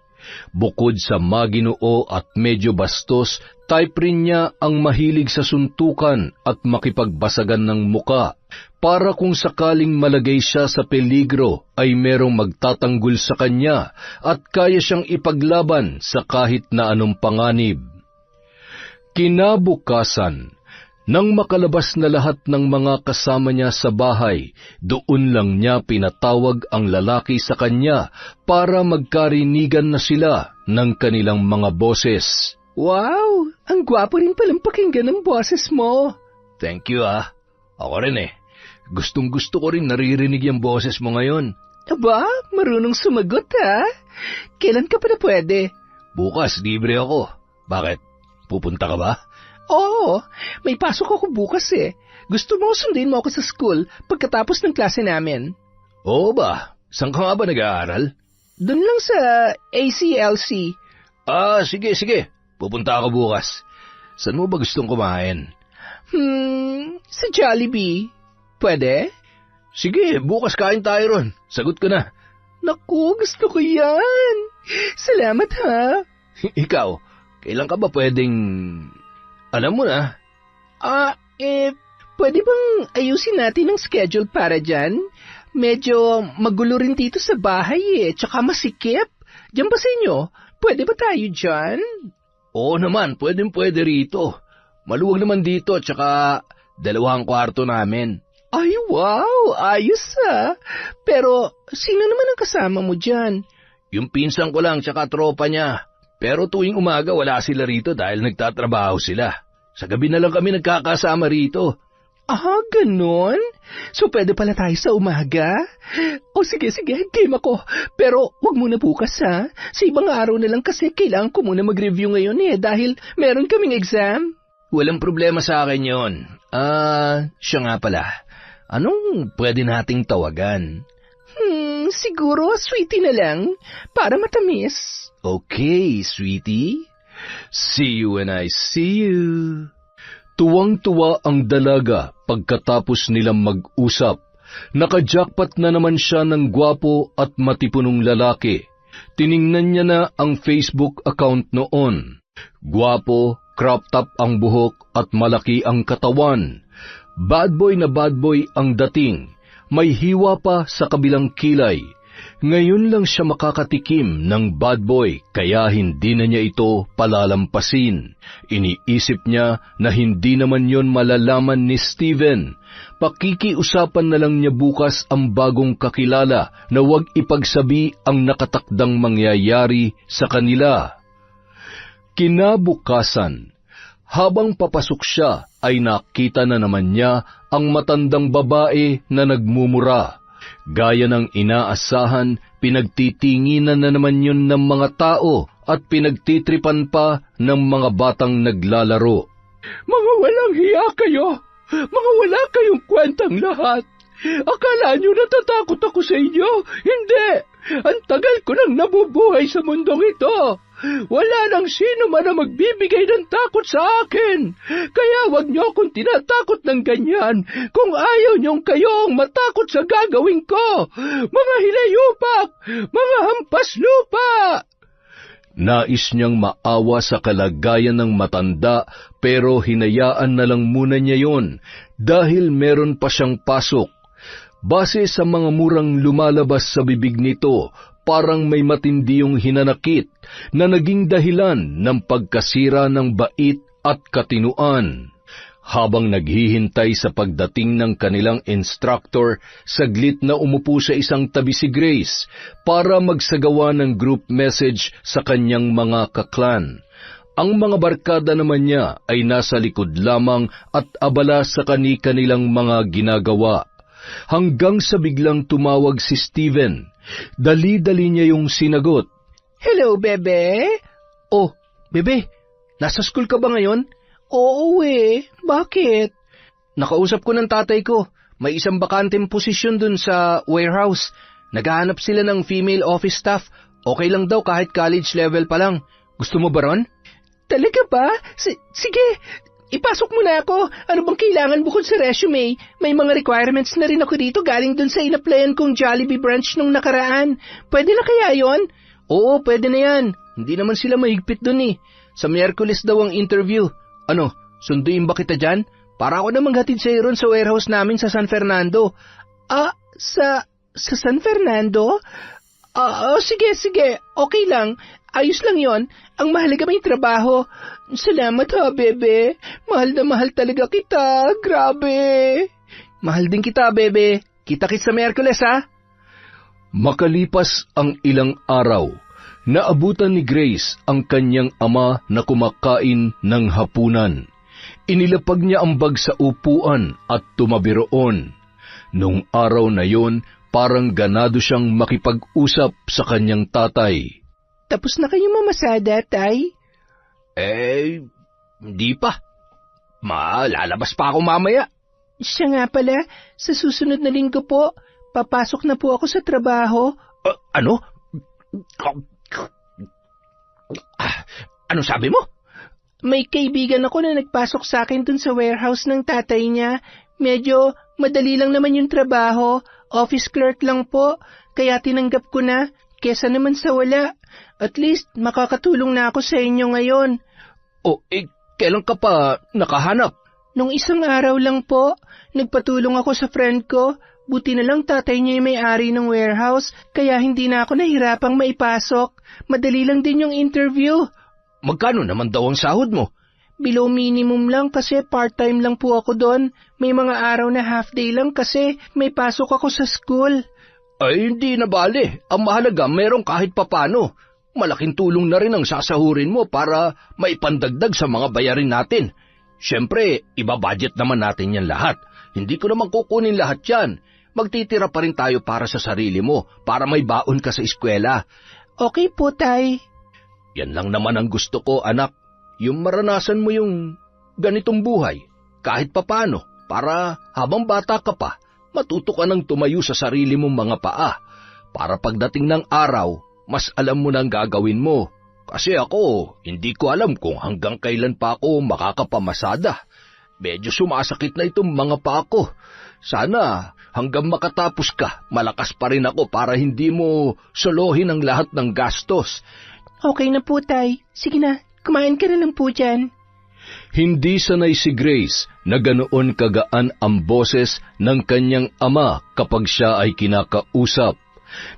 Bukod sa maginoo at medyo bastos, type rin niya ang mahilig sa suntukan at makipagbasagan ng muka. Para kung sakaling malagay siya sa peligro ay merong magtatanggol sa kanya at kaya siyang ipaglaban sa kahit na anong panganib. Kinabukasan, nang makalabas na lahat ng mga kasama niya sa bahay, doon lang niya pinatawag ang lalaki sa kanya para magkarinigan na sila ng kanilang mga boses. Wow! Ang gwapo rin palang pakinggan ng boses mo. Thank you Ako rin Gustong-gusto ko rin naririnig yung boses mo ngayon. Aba, marunong sumagot Kailan ka pa na pwede? Bukas, libre ako. Bakit? Pupunta ka ba? Oo, may pasok ako bukas eh. Gusto mo sundin mo ako sa school pagkatapos ng klase namin? Oo ba? Saan ka nga ba nag-aaral? Doon lang sa ACLC. Sige. Pupunta ako bukas. Saan mo ba gustong kumain? Sa Jollibee. Pwede? Sige, bukas kain tayo ron. Sagot ko na. Naku, gusto ko yan. Salamat ha. Ikaw, kailan ka ba pwedeng... Alam mo na. Pwede bang ayusin natin ang schedule para dyan? Medyo magulo rin dito sa bahay tsaka masikip. Diyan ba sa inyo? Pwede ba tayo dyan? Oo naman, pwede rito. Maluwag naman dito, tsaka 2 kwarto namin. Ay, wow! Ayos ha! Pero, sino naman ang kasama mo dyan? Yung pinsan ko lang, tsaka tropa niya. Pero tuwing umaga, wala sila rito dahil nagtatrabaho sila. Sa gabi na lang kami nagkakasama rito. Ganon? So, pwede pala tayo sa umaga? O sige, game ako. Pero, wag muna bukas ha. Sa ibang araw na lang kasi kailangan ko muna mag-review ngayon dahil meron kaming exam. Walang problema sa akin yon. Siya nga pala. Anong pwede nating tawagan? Siguro sweetie na lang, para matamis. Okay, sweetie. See you when I see you. Tuwang-tuwa ang dalaga pagkatapos nilang mag-usap. Nakajackpot na naman siya ng gwapo at matipunong lalaki. Tiningnan niya na ang Facebook account noon. Gwapo, crop top ang buhok at malaki ang katawan. Bad boy na bad boy ang dating. May hiwa pa sa kabilang kilay. Ngayon lang siya makakatikim ng bad boy kaya hindi na niya ito palalampasin. Iniisip niya na hindi naman yon malalaman ni Steven. Pakikiusapan na lang niya bukas ang bagong kakilala na huwag ipagsabi ang nakatakdang mangyayari sa kanila. Kinabukasan, habang papasok siya ay nakita na naman niya ang matandang babae na nagmumura. Gaya ng inaasahan, pinagtitinginan na naman yun ng mga tao at pinagtitripan pa ng mga batang naglalaro. Mga walang hiya kayo! Mga wala kayong kwentang lahat! Akala nyo natatakot ako sa inyo? Hindi! Ang tagal ko nang nabubuhay sa mundong ito! Wala nang sino man na magbibigay ng takot sa akin. Kaya wag niyo akong tinatakot ng ganyan kung ayaw niyong kayong matakot sa gagawin ko. Mga hilayupak! Mga hampas lupa! Nais niyang maawa sa kalagayan ng matanda pero hinayaan na lang muna niya yon dahil meron pa siyang pasok. Base sa mga murang lumalabas sa bibig nito, parang may matindi yung hinanakit na naging dahilan ng pagkasira ng bait at katinuan. Habang naghihintay sa pagdating ng kanilang instructor, saglit na umupo sa isang tabi si Grace para magsagawa ng group message sa kanyang mga kaklan. Ang mga barkada naman niya ay nasa likod lamang at abala sa kani-kanilang mga ginagawa. Hanggang sa biglang tumawag si Steven. Dali-dali niya yung sinagot. Hello, bebe? Oh, bebe, nasa school ka ba ngayon? Oo bakit? Nakausap ko ng tatay ko. May isang bakanteng posisyon dun sa warehouse. Naghahanap sila ng female office staff. Okay lang daw kahit college level pa lang. Gusto mo ba ron? Talaga ba? Sige, ipasok mo na ako. Ano bang kailangan bukod sa resume? May mga requirements na rin ako dito galing dun sa in-applyan kong Jollibee branch nung nakaraan. Pwede na kaya yon? Oo, pwede na yan. Hindi naman sila mahigpit dun eh. Sa Miyerkules daw ang interview. Ano, sunduin ba kita dyan? Para ako na maghatid sa ron sa warehouse namin sa San Fernando. Sa San Fernando? Sige. Okay lang. Ayos lang yon. Ang mahalaga may trabaho. Salamat ha, bebe. Mahal na mahal talaga kita. Grabe. Mahal din kita, bebe. Kita-kits sa Miyerkules, ha? Makalipas ang ilang araw, naabutan ni Grace ang kanyang ama na kumakain ng hapunan. Inilapag niya ang bag sa upuan at tumabi roon. Nung araw na yon, parang ganado siyang makipag-usap sa kanyang tatay. Tapos na kayo mamasada, tay? Hindi pa. Lalabas pa ako mamaya. Siya nga pala, sa susunod na linggo po, papasok na po ako sa trabaho. Ano? Ano sabi mo? May kaibigan ako na nagpasok sa akin dun sa warehouse ng tatay niya. Medyo madali lang naman yung trabaho. Office clerk lang po. Kaya tinanggap ko na, kesa naman sa wala. At least, makakatulong na ako sa inyo ngayon. Kailan ka pa nakahanap? Nung isang araw lang po, nagpatulong ako sa friend ko. Buti na lang tatay niya yung may-ari ng warehouse, kaya hindi na ako nahirapang maipasok. Madali lang din yung interview. Magkano naman daw ang sahod mo? Below minimum lang kasi part-time lang po ako doon. May mga araw na half-day lang kasi may pasok ako sa school. Ay, hindi na bale. Ang mahalaga, merong kahit papano. Malaking tulong na rin ang sasahurin mo para maipandagdag sa mga bayarin natin. Siyempre, iba-budget naman natin yan lahat. Hindi ko naman kukunin lahat yan. Magtitira pa rin tayo para sa sarili mo, para may baon ka sa eskwela. Okay po, tay. Yan lang naman ang gusto ko, anak. Yung maranasan mo yung ganitong buhay, kahit papano, para habang bata ka pa, matuto ka nang tumayo sa sarili mong mga paa. Para pagdating ng araw, mas alam mo nang gagawin mo. Kasi ako, hindi ko alam kung hanggang kailan pa ako makakapamasada. Medyo sumasakit na itong mga paa ko. Sana hanggang makatapos ka, malakas pa rin ako para hindi mo solohin ang lahat ng gastos. Okay na po, tay. Sige na, kumain ka na lang po dyan. Hindi sanay si Grace na ganoon kagaan ang boses ng kanyang ama kapag siya ay kinakausap.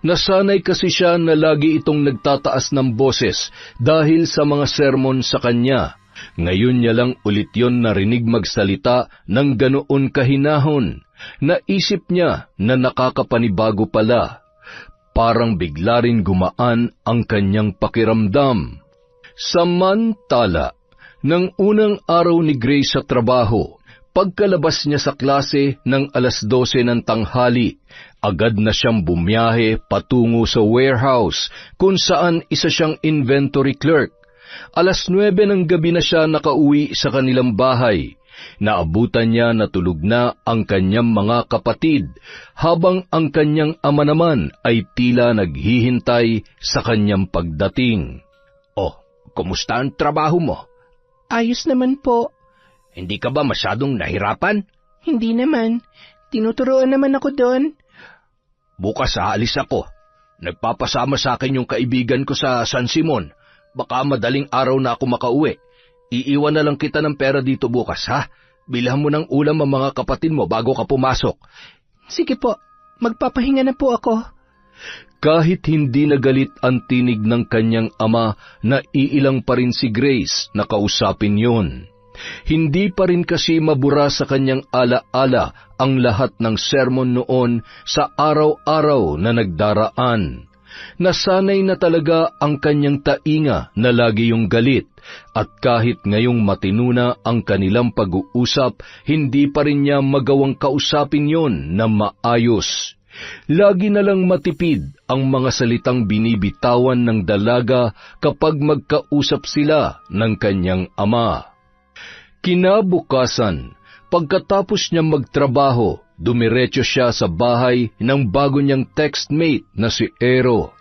Nasanay kasi siya na lagi itong nagtataas ng boses dahil sa mga sermon sa kanya. Ngayon niya lang ulit yon narinig magsalita ng ganoon kahinahon. Naisip niya na nakakapanibago pala. Parang bigla rin gumaan ang kanyang pakiramdam. Samantala, ng unang araw ni Grace sa trabaho, pagkalabas niya sa klase ng 12:00 ng tanghali, agad na siyang bumiyahe patungo sa warehouse kung saan isa siyang inventory clerk. 9:00 ng gabi na siya nakauwi sa kanilang bahay. Naabutan niya na tulog na ang kanyang mga kapatid, habang ang kanyang ama naman ay tila naghihintay sa kanyang pagdating. Kumusta ang trabaho mo? Ayos naman po. Hindi ka ba masyadong nahirapan? Hindi naman. Tinuturuan naman ako doon. Bukas aalis ako. Nagpapasama sa akin yung kaibigan ko sa San Simon. Baka madaling araw na ako makauwi. Iiwan na lang kita ng pera dito bukas, ha? Bilhan mo ng ulam ang mga kapatid mo bago ka pumasok. Sige po, magpapahinga na po ako. Kahit hindi nagalit ang tinig ng kanyang ama, naiilang pa rin si Grace na kausapin yun. Hindi pa rin kasi mabura sa kanyang alaala ang lahat ng sermon noon sa araw-araw na nagdaraan. Nasanay na talaga ang kanyang tainga na lagi yung galit, at kahit ngayong matinuna ang kanilang pag-uusap, hindi pa rin niya magawang kausapin yon na maayos. Lagi na lang matipid ang mga salitang binibitawan ng dalaga kapag magkausap sila ng kanyang ama. Kinabukasan, pagkatapos niya magtrabaho, dumiretso siya sa bahay ng bago niyang textmate na si Ero.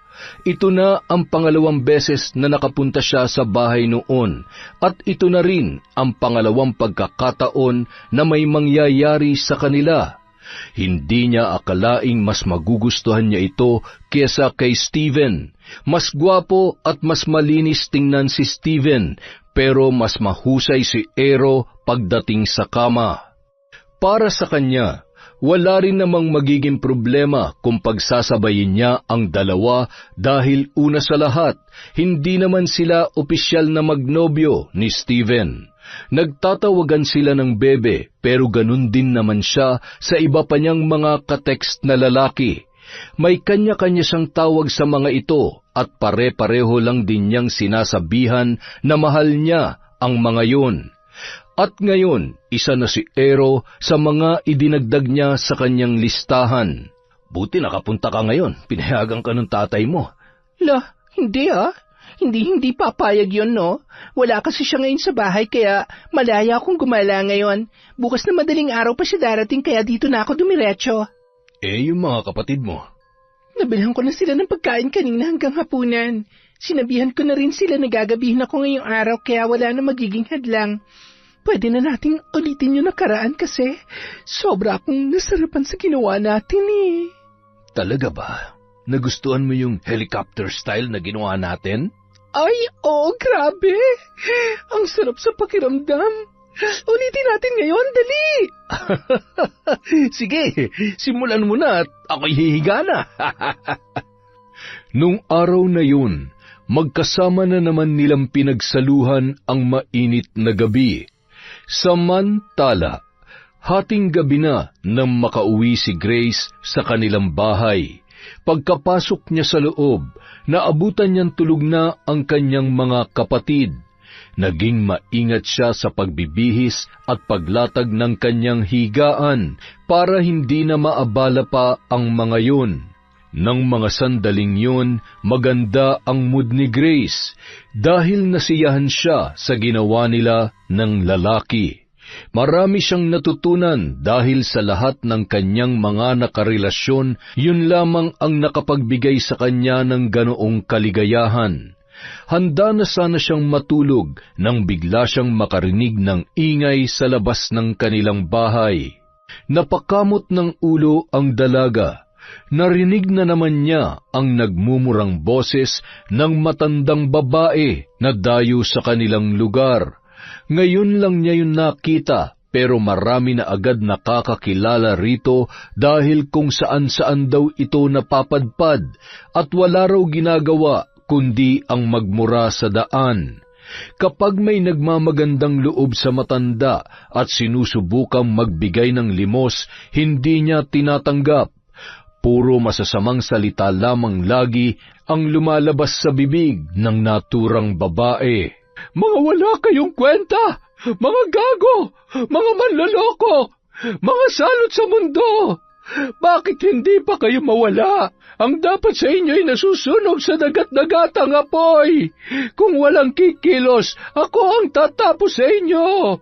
Ito na ang pangalawang beses na nakapunta siya sa bahay noon, at ito na rin ang pangalawang pagkakataon na may mangyayari sa kanila. Hindi niya akalaing mas magugustuhan niya ito kesa kay Steven. Mas gwapo at mas malinis tingnan si Steven, pero mas mahusay si Ero pagdating sa kama. Para sa kanya, wala rin namang magiging problema kung pagsasabayin niya ang dalawa dahil una sa lahat, hindi naman sila opisyal na magnobyo ni Steven. Nagtatawagan sila ng bebe, pero ganun din naman siya sa iba pa niyang mga katekst na lalaki. May kanya-kanya siyang tawag sa mga ito at pare-pareho lang din niyang sinasabihan na mahal niya ang mga yun. At ngayon, isa na si Ero sa mga idinagdag niya sa kanyang listahan. Buti nakapunta ka ngayon, pinayagan ka ng tatay mo. Lah, hindi Hindi papayag yon, no? Wala kasi siya ngayon sa bahay kaya malaya akong gumala ngayon. Bukas na madaling araw pa siya darating kaya dito na ako dumiretso. Yung mga kapatid mo? Nabilhan ko na sila ng pagkain kanina hanggang hapunan. Sinabihan ko na rin sila na gagabihin ako ngayong araw kaya wala na magiging hadlang. Pwede na nating ulitin yung nakaraan kasi sobra akong nasarapan sa ginawa natin eh. Talaga ba? Nagustuhan mo yung helicopter style na ginawa natin? Ay, oo, grabe. Ang sarap sa pakiramdam. Ulitin natin ngayon, dali. Sige, simulan mo na at ako'y hihiga na. Nung araw na yun, magkasama na naman nilang pinagsaluhan ang mainit na gabi. Samantala, hating gabi na nang makauwi si Grace sa kanilang bahay. Pagkapasok niya sa loob, naabutan niyang tulog na ang kanyang mga kapatid. Naging maingat siya sa pagbibihis at paglatag ng kanyang higaan para hindi na maabala pa ang mga yun. Nang mga sandaling yun, maganda ang mood ni Grace dahil nasiyahan siya sa ginawa nila ng lalaki. Marami siyang natutunan dahil sa lahat ng kanyang mga nakarelasyon, yun lamang ang nakapagbigay sa kanya ng ganoong kaligayahan. Handa na sana siyang matulog nang bigla siyang makarinig ng ingay sa labas ng kanilang bahay. Napakamot ng ulo ang dalaga. Narinig na naman niya ang nagmumurang boses ng matandang babae na dayo sa kanilang lugar. Ngayon lang niya yun nakita, pero marami na agad nakakakilala rito dahil kung saan-saan daw ito napapadpad at wala raw ginagawa kundi ang magmura sa daan. Kapag may nagmamagandang loob sa matanda at sinusubukang magbigay ng limos, hindi niya tinatanggap. Puro masasamang salita lamang lagi ang lumalabas sa bibig ng naturang babae. Mga wala kayong kwenta! Mga gago! Mga manloloko! Mga salot sa mundo! Bakit hindi pa kayo mawala? Ang dapat sa inyo ay nasusunog sa dagat-dagatang apoy. Kung walang kikilos, ako ang tatapos sa inyo.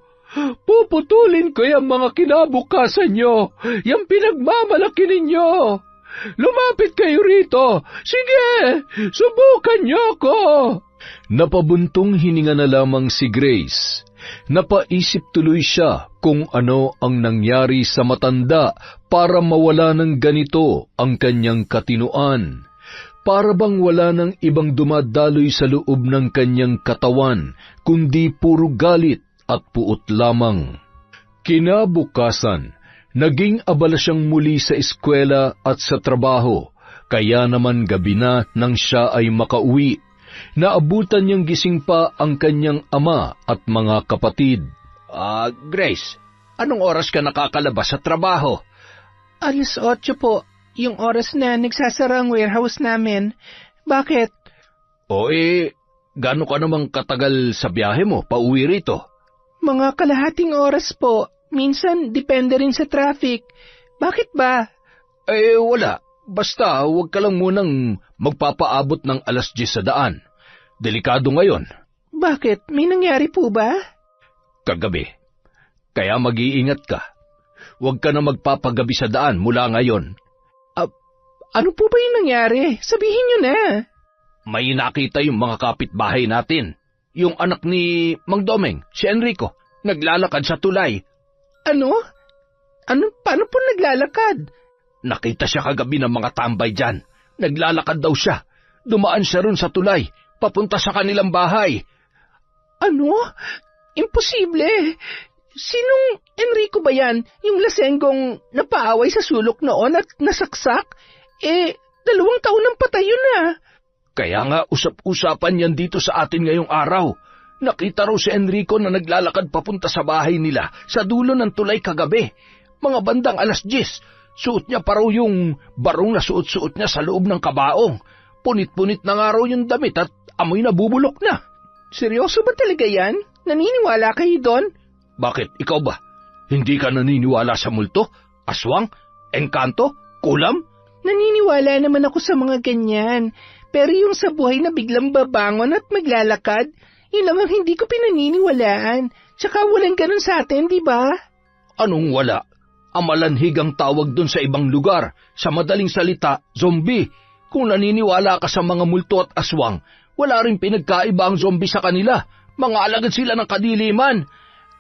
Puputulin ko yung mga kinabukasan nyo, yung pinagmamalaki ninyo. Lumapit kayo rito. Sige, subukan nyo ako. Napabuntong hininga na lamang si Grace. Napaisip tuloy siya kung ano ang nangyari sa matanda para mawala ng ganito ang kanyang katinuan. Para bang wala ng ibang dumadaloy sa loob ng kanyang katawan, kundi puro galit at puot lamang. Kinabukasan, naging abala siyang muli sa eskwela at sa trabaho, kaya naman gabi na nang siya ay makauwi. Naabutan niyang gising pa ang kanyang ama at mga kapatid. Grace, anong oras ka nakakalabas sa trabaho? 8:00 po, yung oras na nagsasara ang warehouse namin. Bakit? Gaano ka namang katagal sa biyahe mo, pauwi rito? Mga kalahating oras po. Minsan, depende rin sa traffic. Bakit ba? Wala. Basta, huwag ka lang munang magpapaabot ng 10:00 sa daan. Delikado ngayon. Bakit? May nangyari po ba? Kagabi. Kaya mag-iingat ka. Huwag ka na magpapagabi sa daan mula ngayon. Ano po ba yung nangyari? Sabihin niyo na. May nakita yung mga kapitbahay natin. Yung anak ni Mang Domeng, si Enrico, naglalakad sa tulay. Ano? Paano po naglalakad? Nakita siya kagabi ng mga tambay dyan. Naglalakad daw siya. Dumaan siya ron sa tulay, papunta sa kanilang bahay. Ano? Imposible. Sinong Enrico ba yan? Yung lasenggong napaaway sa sulok noon at nasaksak? 2 taon nang patay yun na. Kaya nga usap-usapan yan dito sa atin ngayong araw. Nakita raw si Enrico na naglalakad papunta sa bahay nila sa dulo ng tulay kagabi. Mga bandang 10:00. Suot niya pa raw yung barong na suot-suot niya sa loob ng kabaong. Punit-punit na nga raw yung damit at amoy na bubulok na. Seryoso ba talaga yan? Naniniwala kayo doon? Bakit? Ikaw ba? Hindi ka naniniwala sa multo? Aswang? Engkanto? Kulam? Naniniwala naman ako sa mga ganyan. Pero yung sa buhay na biglang babangon at maglalakad, yun lang ang hindi ko pinaniniwalaan. Tsaka walang ganun sa atin, di ba? Anong wala? Amalanhig ang tawag dun sa ibang lugar. Sa madaling salita, zombie. Kung naniniwala ka sa mga multo at aswang, wala rin pinagkaiba ang zombie sa kanila. Mga alagad sila ng kadiliman.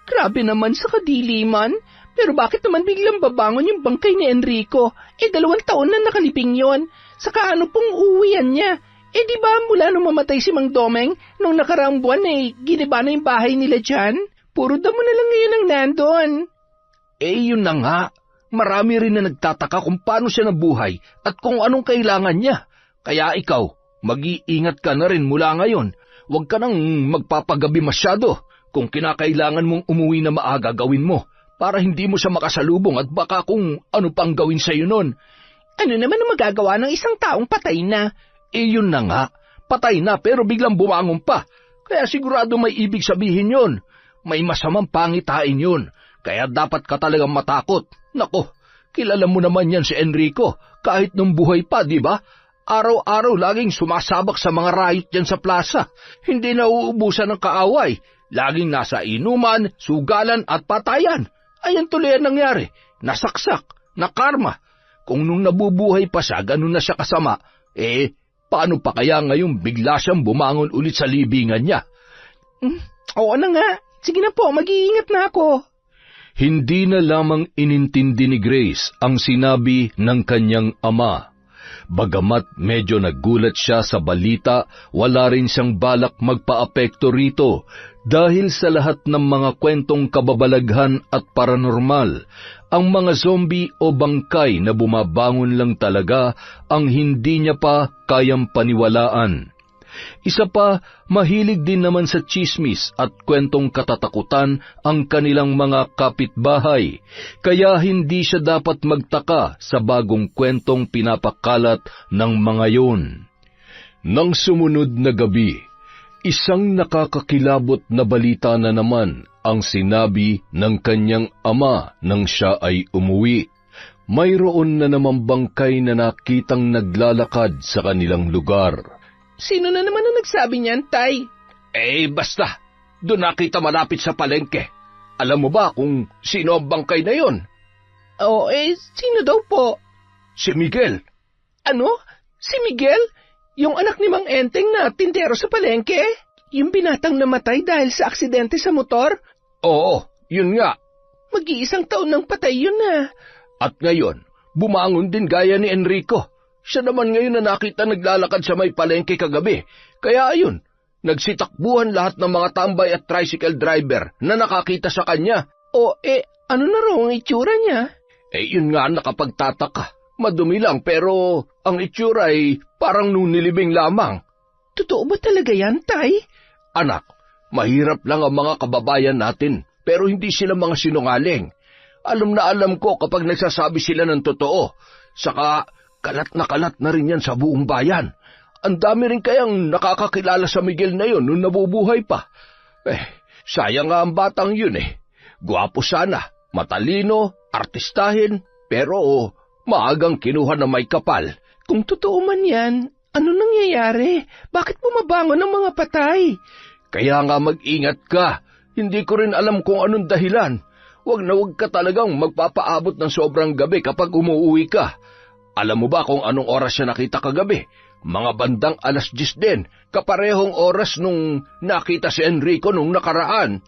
Grabe naman sa kadiliman. Pero bakit naman biglang babangon yung bangkay ni Enrico? 2 taon na nakaliping yon. Saka ano pong uuwian niya? Di ba mula nung mamatay si Mang Domeng, nung nakaraang buwan giniba na yung bahay nila dyan? Puro damo na lang ngayon ang nandun. Yun na nga. Marami rin na nagtataka kung paano siya nabuhay at kung anong kailangan niya. Kaya ikaw, mag-iingat ka na rin mula ngayon. Huwag ka nang magpapagabi masyado. Kung kinakailangan mong umuwi na maaga, gawin mo. Para hindi mo siya makasalubong at baka kung ano pang gawin sa'yo nun. Ano naman ang magagawa ng isang taong patay na? Yun na nga. Patay na pero biglang bumangon pa. Kaya sigurado may ibig sabihin yun. May masamang pangitain yun. Kaya dapat ka talagang matakot. Nako, kilala mo naman yan si Enrico. Kahit nung buhay pa, di ba? Araw-araw laging sumasabak sa mga riot dyan sa plaza. Hindi nauubusan ng kaaway. Laging nasa inuman, sugalan at patayan. Ayan tuloy ang nangyari. Nasaksak, nakarma. Kung nung nabubuhay pa siya, ganun na siya kasama, paano pa kaya ngayong bigla siyang bumangon ulit sa libingan niya? Oo na nga. Sige na po, mag-iingat na ako. Hindi na lamang inintindi ni Grace ang sinabi ng kanyang ama. Bagamat medyo nagulat siya sa balita, wala rin siyang balak magpaapekto rito dahil sa lahat ng mga kwentong kababalaghan at paranormal, ang mga zombie o bangkay na bumabangon lang talaga ang hindi niya pa kayang paniwalaan. Isa pa, mahilig din naman sa tsismis at kwentong katatakutan ang kanilang mga kapitbahay, kaya hindi siya dapat magtaka sa bagong kwentong pinapakalat ng mga yun. Nang sumunod na gabi, isang nakakakilabot na balita na naman ang sinabi ng kanyang ama nang siya ay umuwi. Mayroon na namang bangkay na nakitang naglalakad sa kanilang lugar. Sino na naman ang nagsabi niyan, Tay? Basta. Doon nakita malapit sa palengke. Alam mo ba kung sino ang bangkay na yon? Sino daw po? Si Miguel. Ano? Si Miguel? Yung anak ni Mang Enteng na tindero sa palengke? Yung binatang namatay dahil sa aksidente sa motor? Oo, yun nga. Mag-iisang taon nang patay yun na. At ngayon, bumangon din gaya ni Enrico. Siya naman ngayon na nakita naglalakad sa may palengke kagabi. Kaya ayun, nagsitakbuhan lahat ng mga tambay at tricycle driver na nakakita sa kanya. Ano na raw ang itsura niya? Yun nga nakapagtataka. Madumi lang pero ang itsura ay parang nung nilibing lamang. Totoo ba talaga yan, Tay? Anak, mahirap lang ang mga kababayan natin pero hindi sila mga sinungaling. Alam na alam ko kapag nagsasabi sila ng totoo. Saka kalat na rin yan sa buong bayan. Ang dami rin kayang nakakakilala sa Miguel na yun nung nabubuhay pa. Sayang nga ang batang yun Gwapo sana, matalino, artistahin, pero maagang kinuha na may kapal. Kung totoo man yan, ano nangyayari? Bakit bumabangon ang mga patay? Kaya nga mag-ingat ka. Hindi ko rin alam kung anong dahilan. Huwag na huwag ka talagang magpapaabot ng sobrang gabi kapag umuwi ka. Alam mo ba kung anong oras siya nakita kagabi? Mga bandang 10:00 din, kaparehong oras nung nakita si Enrico nung nakaraan.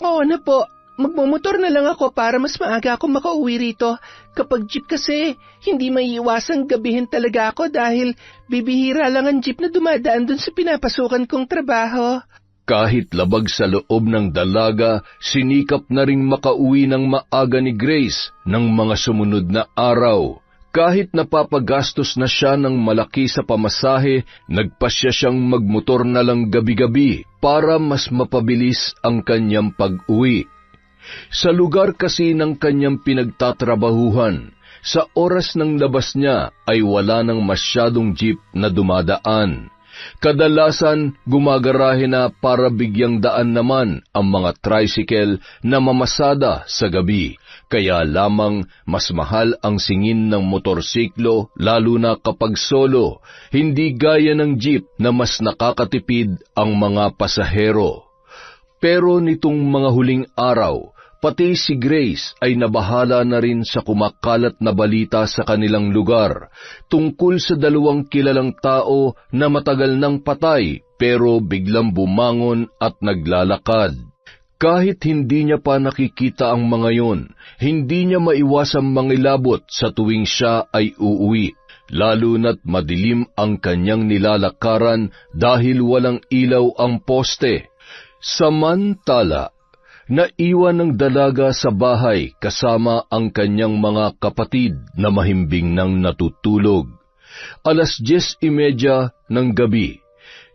Oo na po, magmumotor na lang ako para mas maaga ako makauwi rito. Kapag jeep kasi, hindi maiiwasang gabihin talaga ako dahil bibihira lang ang jeep na dumadaan dun sa pinapasukan kong trabaho. Kahit labag sa loob ng dalaga, sinikap na ring makauwi ng maaga ni Grace ng mga sumunod na araw. Kahit napapagastos na siya ng malaki sa pamasahe, nagpasya siyang magmotor na lang gabi-gabi para mas mapabilis ang kanyang pag-uwi. Sa lugar kasi ng kanyang pinagtatrabahuhan, sa oras ng labas niya ay wala nang masyadong jeep na dumadaan. Kadalasan gumagarahe na para bigyang daan naman ang mga tricycle na mamasada sa gabi, kaya lamang mas mahal ang singin ng motorsiklo lalo na kapag solo, hindi gaya ng jeep na mas nakakatipid ang mga pasahero. Pero nitong mga huling araw, pati si Grace ay nabahala na rin sa kumakalat na balita sa kanilang lugar tungkol sa 2 kilalang tao na matagal nang patay pero biglang bumangon at naglalakad. Kahit hindi niya pa nakikita ang mga yon, hindi niya maiwasang mangilabot sa tuwing siya ay uuwi, lalo na't madilim ang kanyang nilalakaran dahil walang ilaw ang poste. Samantala, naiwan ng dalaga sa bahay kasama ang kanyang mga kapatid na mahimbing nang natutulog. 10:30 ng gabi,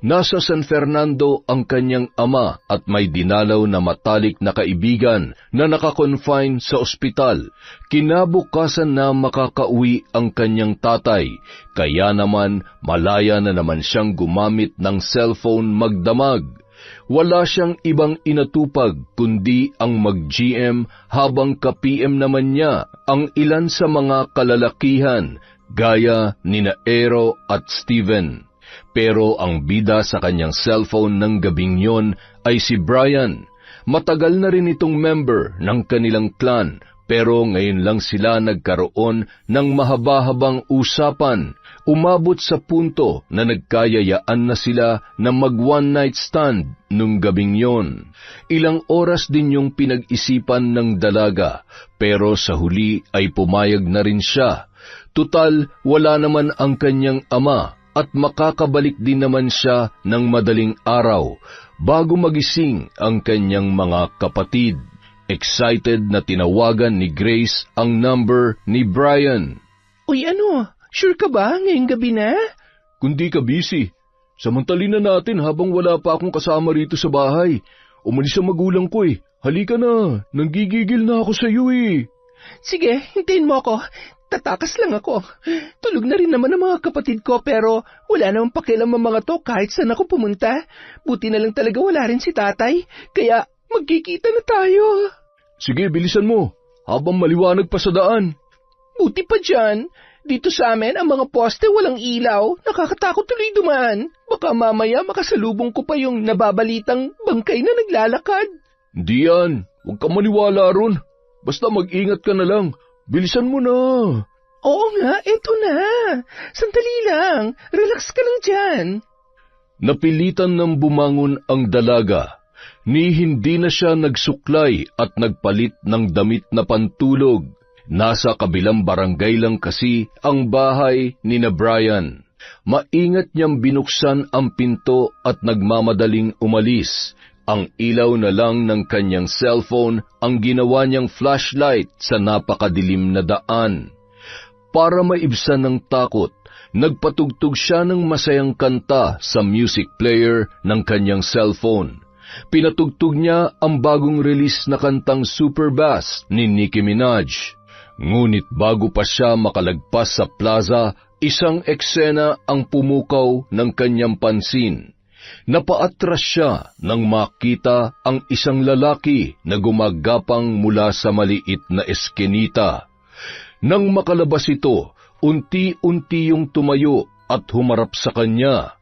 nasa San Fernando ang kanyang ama at may dinalaw na matalik na kaibigan na nakakonfine sa ospital. Kinabukasan na makakauwi ang kanyang tatay, kaya naman malaya na naman siyang gumamit ng cellphone magdamag. Wala siyang ibang inatupag kundi ang mag-GM habang ka-PM naman niya ang ilan sa mga kalalakihan gaya nina Aero at Steven. Pero ang bida sa kanyang cellphone ng gabing yon ay si Brian. Matagal na rin itong member ng kanilang clan pero ngayon lang sila nagkaroon ng mahaba-habang usapan. Umabot sa punto na nagkayayaan na sila na mag-one-night stand nung gabing yon. Ilang oras din yung pinag-isipan ng dalaga, pero sa huli ay pumayag na rin siya. Tutal, wala naman ang kanyang ama at makakabalik din naman siya ng madaling araw bago magising ang kanyang mga kapatid. Excited na tinawagan ni Grace ang number ni Brian. Uy, sure ka ba ngayong gabi na? Kundi ka busy. Samantalin na natin habang wala pa akong kasama rito sa bahay. Umalis ang magulang ko eh. Halika na, nanggigigil na ako sa iyo eh. Sige, hintayin mo ako. Tatakas lang ako. Tulog na rin naman ang mga kapatid ko pero wala namang pakialam ang mga to kahit saan ako pumunta. Buti na lang talaga wala rin si tatay, kaya magkikita na tayo. Sige, bilisan mo, habang maliwanag pa sa daan. Buti pa dyan. Dito sa amin, ang mga poste walang ilaw. Nakakatakot tuloy dumaan. Baka mamaya makasalubong ko pa yung nababalitang bangkay na naglalakad. Hindi yan. Huwag kang maniwala ron. Basta mag-ingat ka na lang. Bilisan mo na. Oo nga, eto na. Sandali lang. Relax ka lang dyan. Napilitan ng bumangon ang dalaga. Ni hindi na siya nagsuklay at nagpalit ng damit na pantulog. Nasa kabilang barangay lang kasi ang bahay ni na Brian. Maingat niyang binuksan ang pinto at nagmamadaling umalis. Ang ilaw na lang ng kanyang cellphone ang ginawa niyang flashlight sa napakadilim na daan. Para maibsan ng takot, nagpatugtog siya ng masayang kanta sa music player ng kanyang cellphone. Pinatugtog niya ang bagong release na kantang Superbass ni Nicki Minaj. Ngunit bago pa siya makalagpas sa plaza, isang eksena ang pumukaw ng kanyang pansin. Napaatras siya nang makita ang isang lalaki na gumagapang mula sa maliit na eskinita. Nang makalabas ito, unti-unti yung tumayo at humarap sa kanya.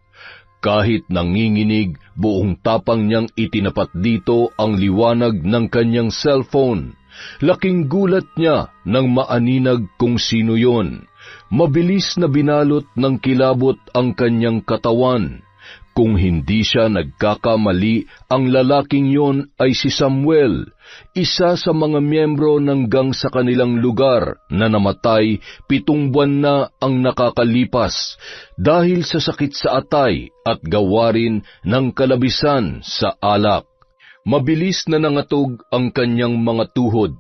Kahit nanginginig, buong tapang niyang itinapat dito ang liwanag ng kanyang cellphone. Laking gulat niya nang maaninag kung sino yon. Mabilis na binalot ng kilabot ang kanyang katawan. Kung hindi siya nagkakamali, ang lalaking yon ay si Samuel, isa sa mga miyembro ng gang sa kanilang lugar na namatay 7 buwan na ang nakakalipas dahil sa sakit sa atay at gawarin ng kalabisan sa alak. Mabilis na nangatog ang kanyang mga tuhod.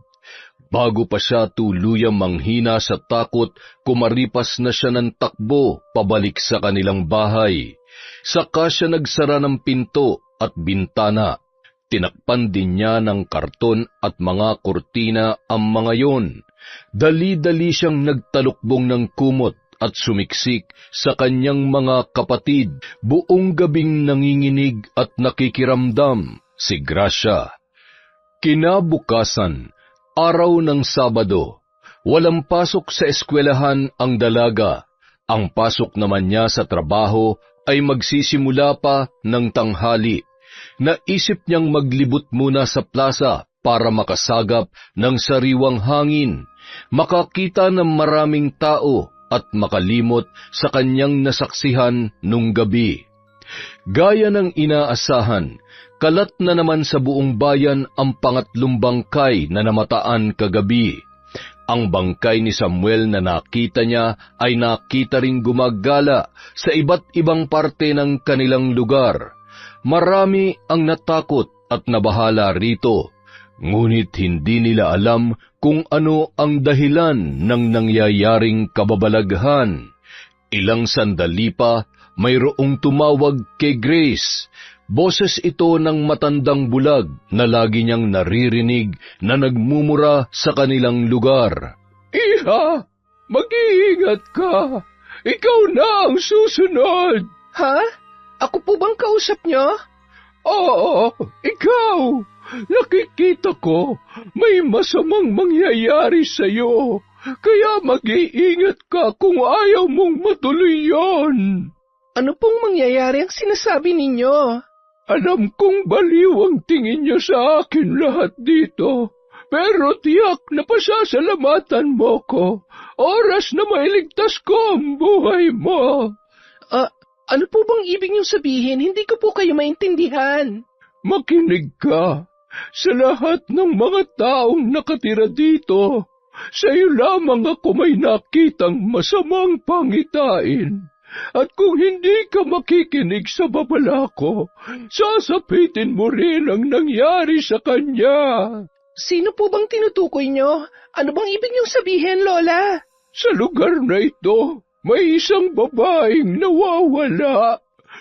Bago pa siya tuluyang manghina sa takot, kumaripas na siya ng takbo pabalik sa kanilang bahay. Saka siya nagsara ng pinto at bintana. Tinakpan din niya ng karton at mga kurtina ang mga yon. Dali-dali siyang nagtalukbong ng kumot at sumiksik sa kanyang mga kapatid, buong gabing nanginginig at nakikiramdam si Gracia. Kinabukasan, araw ng Sabado, walang pasok sa eskwelahan ang dalaga. Ang pasok naman niya sa trabaho ay magsisimula pa ng tanghali. Naisip niyang maglibot muna sa plaza para makasagap ng sariwang hangin, makakita ng maraming tao at makalimot sa kanyang nasaksihan nung gabi. Gaya ng inaasahan, kalat na naman sa buong bayan ang pangatlong bangkay na namataan kagabi. Ang bangkay ni Samuel na nakita niya ay nakita ring gumagala sa iba't ibang parte ng kanilang lugar. Marami ang natakot at nabahala rito, ngunit hindi nila alam kung ano ang dahilan ng nangyayaring kababalaghan. Ilang sandali pa, mayroong tumawag kay Grace. Boses ito ng matandang bulag na lagi niyang naririnig na nagmumura sa kanilang lugar. Iha, mag-iingat ka. Ikaw na ang susunod. Ha? Ako po bang kausap niyo? Oo, ikaw. Nakikita ko may masamang mangyayari sa'yo. Kaya mag-iingat ka kung ayaw mong matuloy yon. Ano pong mangyayari ang sinasabi ninyo? Alam kong baliw ang tingin niyo sa akin lahat dito. Pero tiyak na pasasalamatan mo ko. Oras na mailigtas ko ang buhay mo. Ano po bang ibig niyong sabihin? Hindi ko po kayo maintindihan. Makinig ka. Sa lahat ng mga taong nakatira dito, sa iyo lamang ako may nakitang masamang pangitain. At kung hindi ka makikinig sa babala ko, sasapitin mo rin ang nangyari sa kanya. Sino po bang tinutukoy niyo? Ano bang ibig niyong sabihin, Lola? Sa lugar na ito, may isang babaeng nawawala.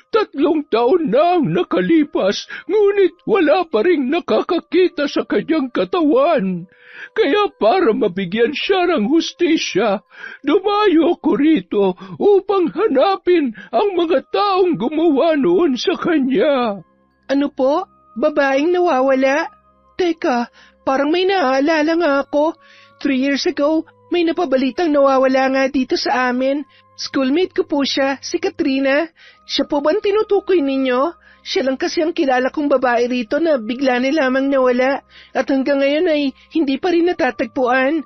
3 taon na ang nakalipas, ngunit wala pa ring nakakakita sa kanyang katawan. Kaya para mabigyan siya ng hustisya, dumayo ko rito upang hanapin ang mga taong gumawa noon sa kanya. Ano po? Babaeng nawawala? Teka, parang may naaalala nga ako. 3 years ago, may napabalitang nawawala nga dito sa amin. Schoolmate ko po siya, si Katrina. Siya po ba ang tinutukoy ninyo? Siya lang kasi ang kilala kong babae rito na bigla na lamang nawala at hanggang ngayon ay hindi pa rin natatagpuan.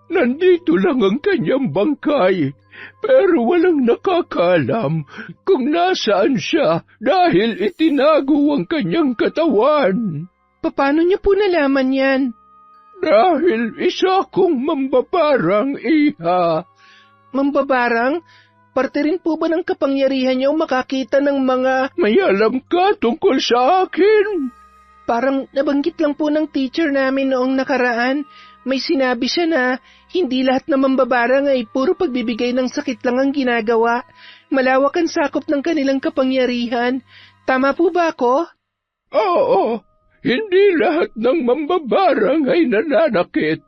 Nandito lang ang kanyang bangkay, pero walang nakakaalam kung nasaan siya dahil itinago ang kanyang katawan. Paano niyo po nalaman yan? Dahil isa kong mambabarang, Iha. Mambabarang? Parte rin po ba ng kapangyarihan niyo makakita ng mga... May alam ka tungkol sa akin? Parang nabanggit lang po ng teacher namin noong nakaraan. May sinabi siya na hindi lahat ng mambabarang ay puro pagbibigay ng sakit lang ang ginagawa. Malawak ang sakop ng kanilang kapangyarihan. Tama po ba ako? Oo, hindi lahat ng mambabarang ay nananakit.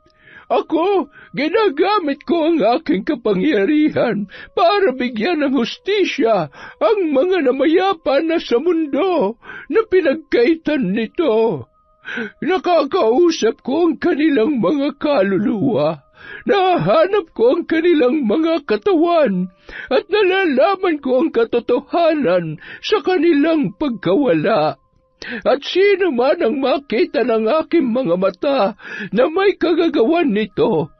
Ako, ginagamit ko ang aking kapangyarihan para bigyan ng hustisya ang mga namayapa na sa mundo na pinagkaitan nito. Nakakausap ko ang kanilang mga kaluluwa, nahanap ko ang kanilang mga katawan, at nalalaman ko ang katotohanan sa kanilang pagkawala. At sino man ang makita ng aking mga mata na may kagagawan nito,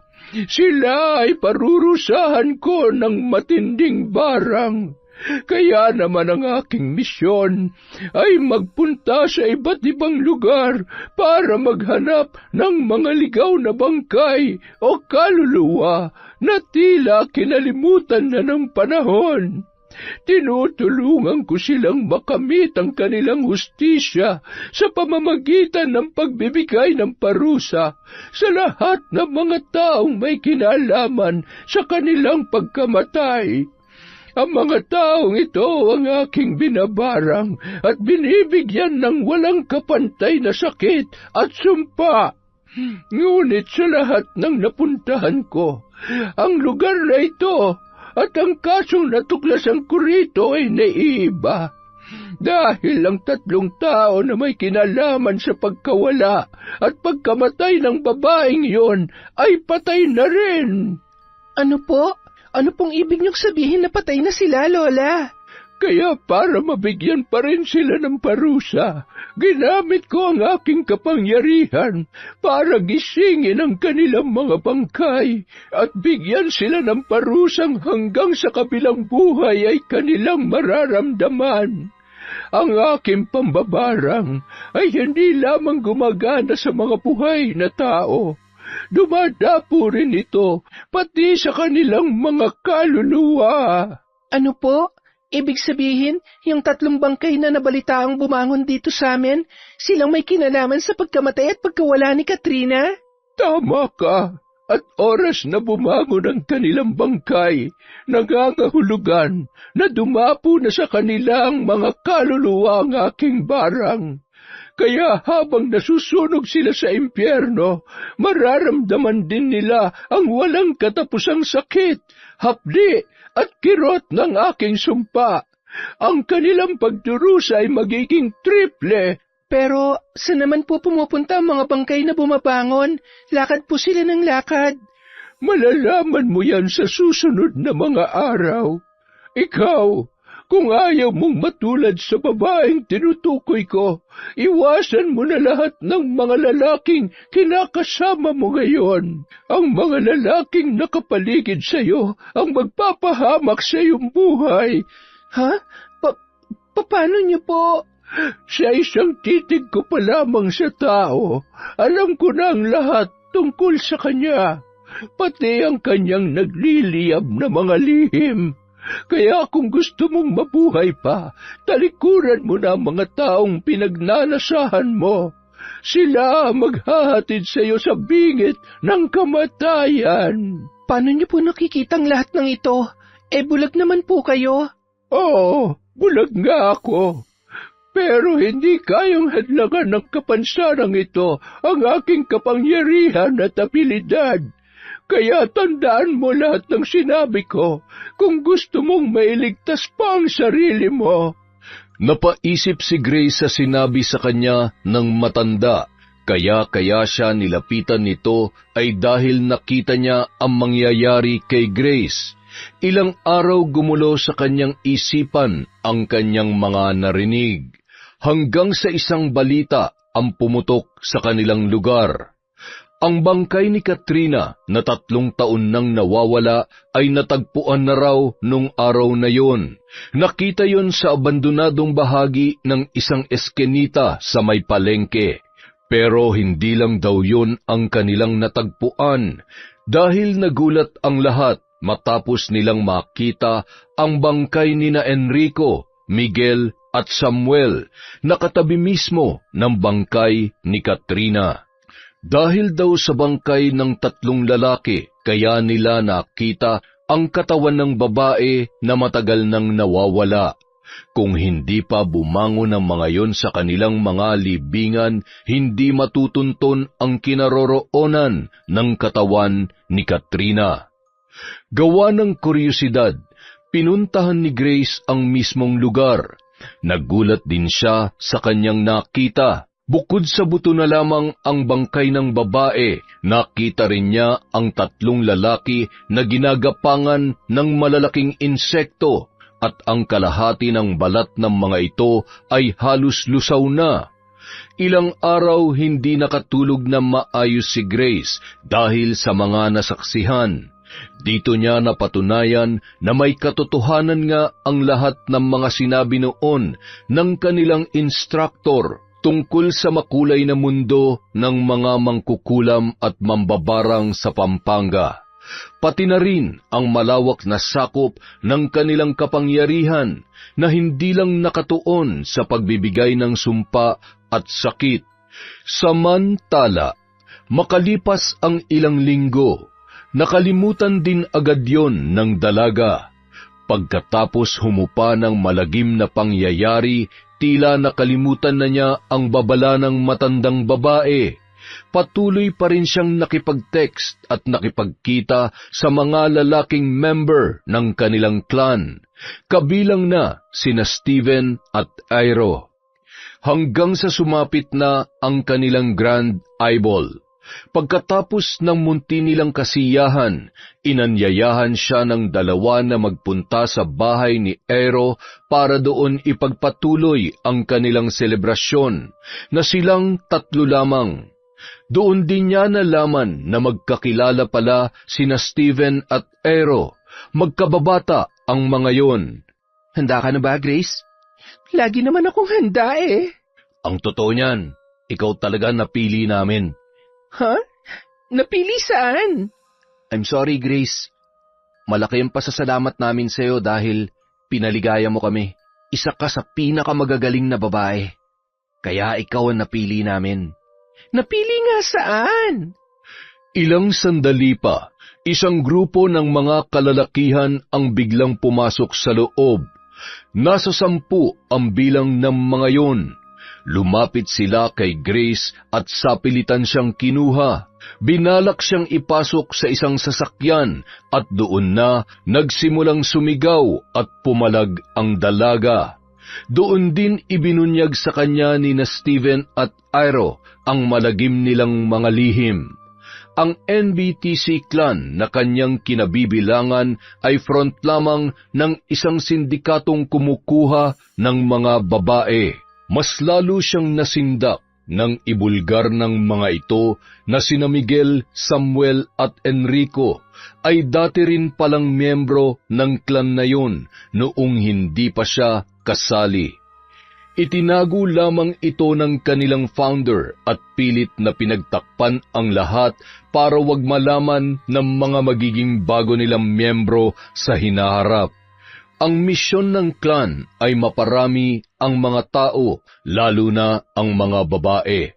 sila ay parurusahan ko ng matinding barang. Kaya naman ang aking misyon ay magpunta sa iba't ibang lugar para maghanap ng mga ligaw na bangkay o kaluluwa na tila kinalimutan na ng panahon. Tinutulungan ko silang makamit ang kanilang hustisya sa pamamagitan ng pagbibigay ng parusa sa lahat ng mga taong may kinalaman sa kanilang pagkamatay. Ang mga taong ito ang aking binabarang at binibigyan ng walang kapantay na sakit at sumpa. Ngunit sa lahat ng napuntahan ko, ang lugar na ito at ang kasong natuklasan ko rito ay naiiba. Dahil ang 3 tao na may kinalaman sa pagkawala at pagkamatay ng babaeng yon ay patay na rin. Ano po? Ano pong ibig niyong sabihin na patay na sila, Lola? Kaya para mabigyan pa rin sila ng parusa, ginamit ko ang aking kapangyarihan para gisingin ang kanilang mga bangkay at bigyan sila ng parusang hanggang sa kabilang buhay ay kanilang mararamdaman. Ang aking pambabarang ay hindi lamang gumagana sa mga buhay na tao. Dumadapo rin ito pati sa kanilang mga kaluluwa. Ano po? Ibig sabihin, yung 3 bangkay na nabalitaang bumangon dito sa amin, silang may kinalaman sa pagkamatay at pagkawala ni Katrina? Tama ka. At oras na bumangon ang kanilang bangkay, nangangahulugan na dumapo na sa kanilang mga kaluluwa ang aking barang. Kaya habang nasusunog sila sa impyerno, mararamdaman din nila ang walang katapusang sakit, hapdi at kirot ng aking sumpa. Ang kanilang pagdurusa ay magiging triple. Pero saan naman po pumupunta ang mga bangkay na bumabangon? Lakad po sila ng lakad. Malalaman mo yan sa susunod na mga araw. Ikaw, kung ayaw mong matulad sa babaeng tinutukoy ko, iwasan mo na lahat ng mga lalaking kinakasama mo ngayon. Ang mga lalaking nakapaligid sa iyo ang magpapahamak sa iyong buhay. Ha? Paano niyo po? Sa isang titig ko pa lamang sa tao, alam ko na ang lahat tungkol sa kanya, pati ang kanyang nagliliyab na mga lihim. Kaya kung gusto mong mabuhay pa, talikuran mo na ang mga taong pinagnanasahan mo. Sila maghahatid sa iyo sa bingit ng kamatayan. Paano niyo po nakikitang lahat ng ito? Bulag naman po kayo. Oo, bulag nga ako. Pero hindi kayang hadlangan ng kapansarang ito ang aking kapangyarihan at abilidad. Kaya tandaan mo lahat ng sinabi ko kung gusto mong mailigtas pa ang sarili mo. Napaisip si Grace sa sinabi sa kanya ng matanda, kaya siya nilapitan nito ay dahil nakita niya ang mangyayari kay Grace. Ilang araw gumulo sa kanyang isipan ang kanyang mga narinig. Hanggang sa isang balita ang pumutok sa kanilang lugar. Ang bangkay ni Katrina na 3 taon nang nawawala ay natagpuan na raw nung araw na yon. Nakita yon sa abandonadong bahagi ng isang eskenita sa may palengke. Pero hindi lang daw yon ang kanilang natagpuan dahil nagulat ang lahat matapos nilang makita ang bangkay nina Enrico, Miguel at Samuel na katabi mismo ng bangkay ni Katrina. Dahil daw sa bangkay ng 3 lalaki, kaya nila nakita ang katawan ng babae na matagal nang nawawala. Kung hindi pa bumangon ang mga yon sa kanilang mga libingan, hindi matutunton ang kinaroroonan ng katawan ni Katrina. Gawa ng kuryosidad, pinuntahan ni Grace ang mismong lugar. Nagulat din siya sa kanyang nakita. Bukod sa buto na lamang ang bangkay ng babae, nakita rin niya ang 3 lalaki na ginagapangan ng malalaking insekto at ang kalahati ng balat ng mga ito ay halos lusaw na. Ilang araw hindi nakatulog na maayos si Grace dahil sa mga nasaksihan. Dito niya napatunayan na may katotohanan nga ang lahat ng mga sinabi noon ng kanilang instructor tungkol sa makulay na mundo ng mga mangkukulam at mambabarang sa Pampanga. Pati na rin ang malawak na sakop ng kanilang kapangyarihan na hindi lang nakatuon sa pagbibigay ng sumpa at sakit. Samantala, makalipas ang ilang linggo, nakalimutan din agad yon ng dalaga. Pagkatapos humupa ng malagim na pangyayari, tila nakalimutan na niya ang babala ng matandang babae. patuloy pa rin siyang nakipag-text at nakipagkita sa mga lalaking member ng kanilang clan, kabilang na sina Steven at Airo. Hanggang sa sumapit na ang kanilang Grand Eyeball. Pagkatapos ng munti nilang kasiyahan, inanyayahan siya ng dalawa na magpunta sa bahay ni Airo para doon ipagpatuloy ang kanilang selebrasyon, na silang tatlo lamang. Doon din niya nalaman na magkakilala pala sina Steven at Airo, magkababata ang mga yon. Handa ka na ba, Grace? Lagi naman akong handa eh. Ang totoo niyan, ikaw talaga napili namin. Ha? Napili saan? I'm sorry, Grace. Malaki ang pasasalamat namin sa'yo dahil pinaligaya mo kami. Isa ka sa pinakamagagaling na babae. Kaya ikaw ang napili namin. Napili nga saan? Ilang sandali pa, isang grupo ng mga kalalakihan ang biglang pumasok sa loob. Nasa 10 ang bilang ng mga yon. Lumapit sila kay Grace at sapilitan siyang kinuha. Binalak siyang ipasok sa isang sasakyan at doon na nagsimulang sumigaw at pumalag ang dalaga. Doon din ibinunyag sa kanya ni na Steven at Airo ang malagim nilang mga lihim. Ang NBTC clan na kanyang kinabibilangan ay front lamang ng isang sindikatong kumukuha ng mga babae. Mas lalo siyang nasindak nang ibulgar ng mga ito na sina Miguel, Samuel at Enrico ay dati rin palang miyembro ng clan na yun noong hindi pa siya kasali. Itinago lamang ito ng kanilang founder at pilit na pinagtakpan ang lahat para wag malaman ng mga magiging bago nilang miyembro sa hinaharap. Ang misyon ng clan ay maparami ang mga tao, lalo na ang mga babae,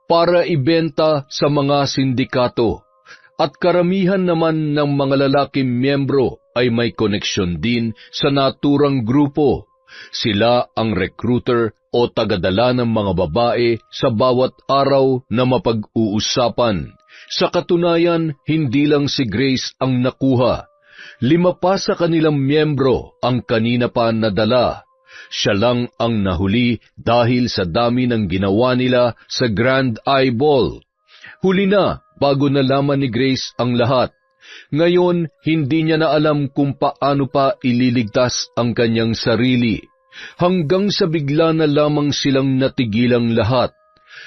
para ibenta sa mga sindikato. At karamihan naman ng mga lalaking miyembro ay may koneksyon din sa naturang grupo. Sila ang recruiter o tagadala ng mga babae sa bawat araw na mapag-uusapan. Sa katunayan, hindi lang si Grace ang nakuha. 5 pa sa kanilang miyembro ang kanina pa nadala. Siya lang ang nahuli dahil sa dami ng ginawa nila sa Grand Eyeball. Huli na bago nalaman ni Grace ang lahat. Ngayon, hindi niya na alam kung paano pa ililigtas ang kanyang sarili. Hanggang sa bigla na lamang silang natigilang lahat.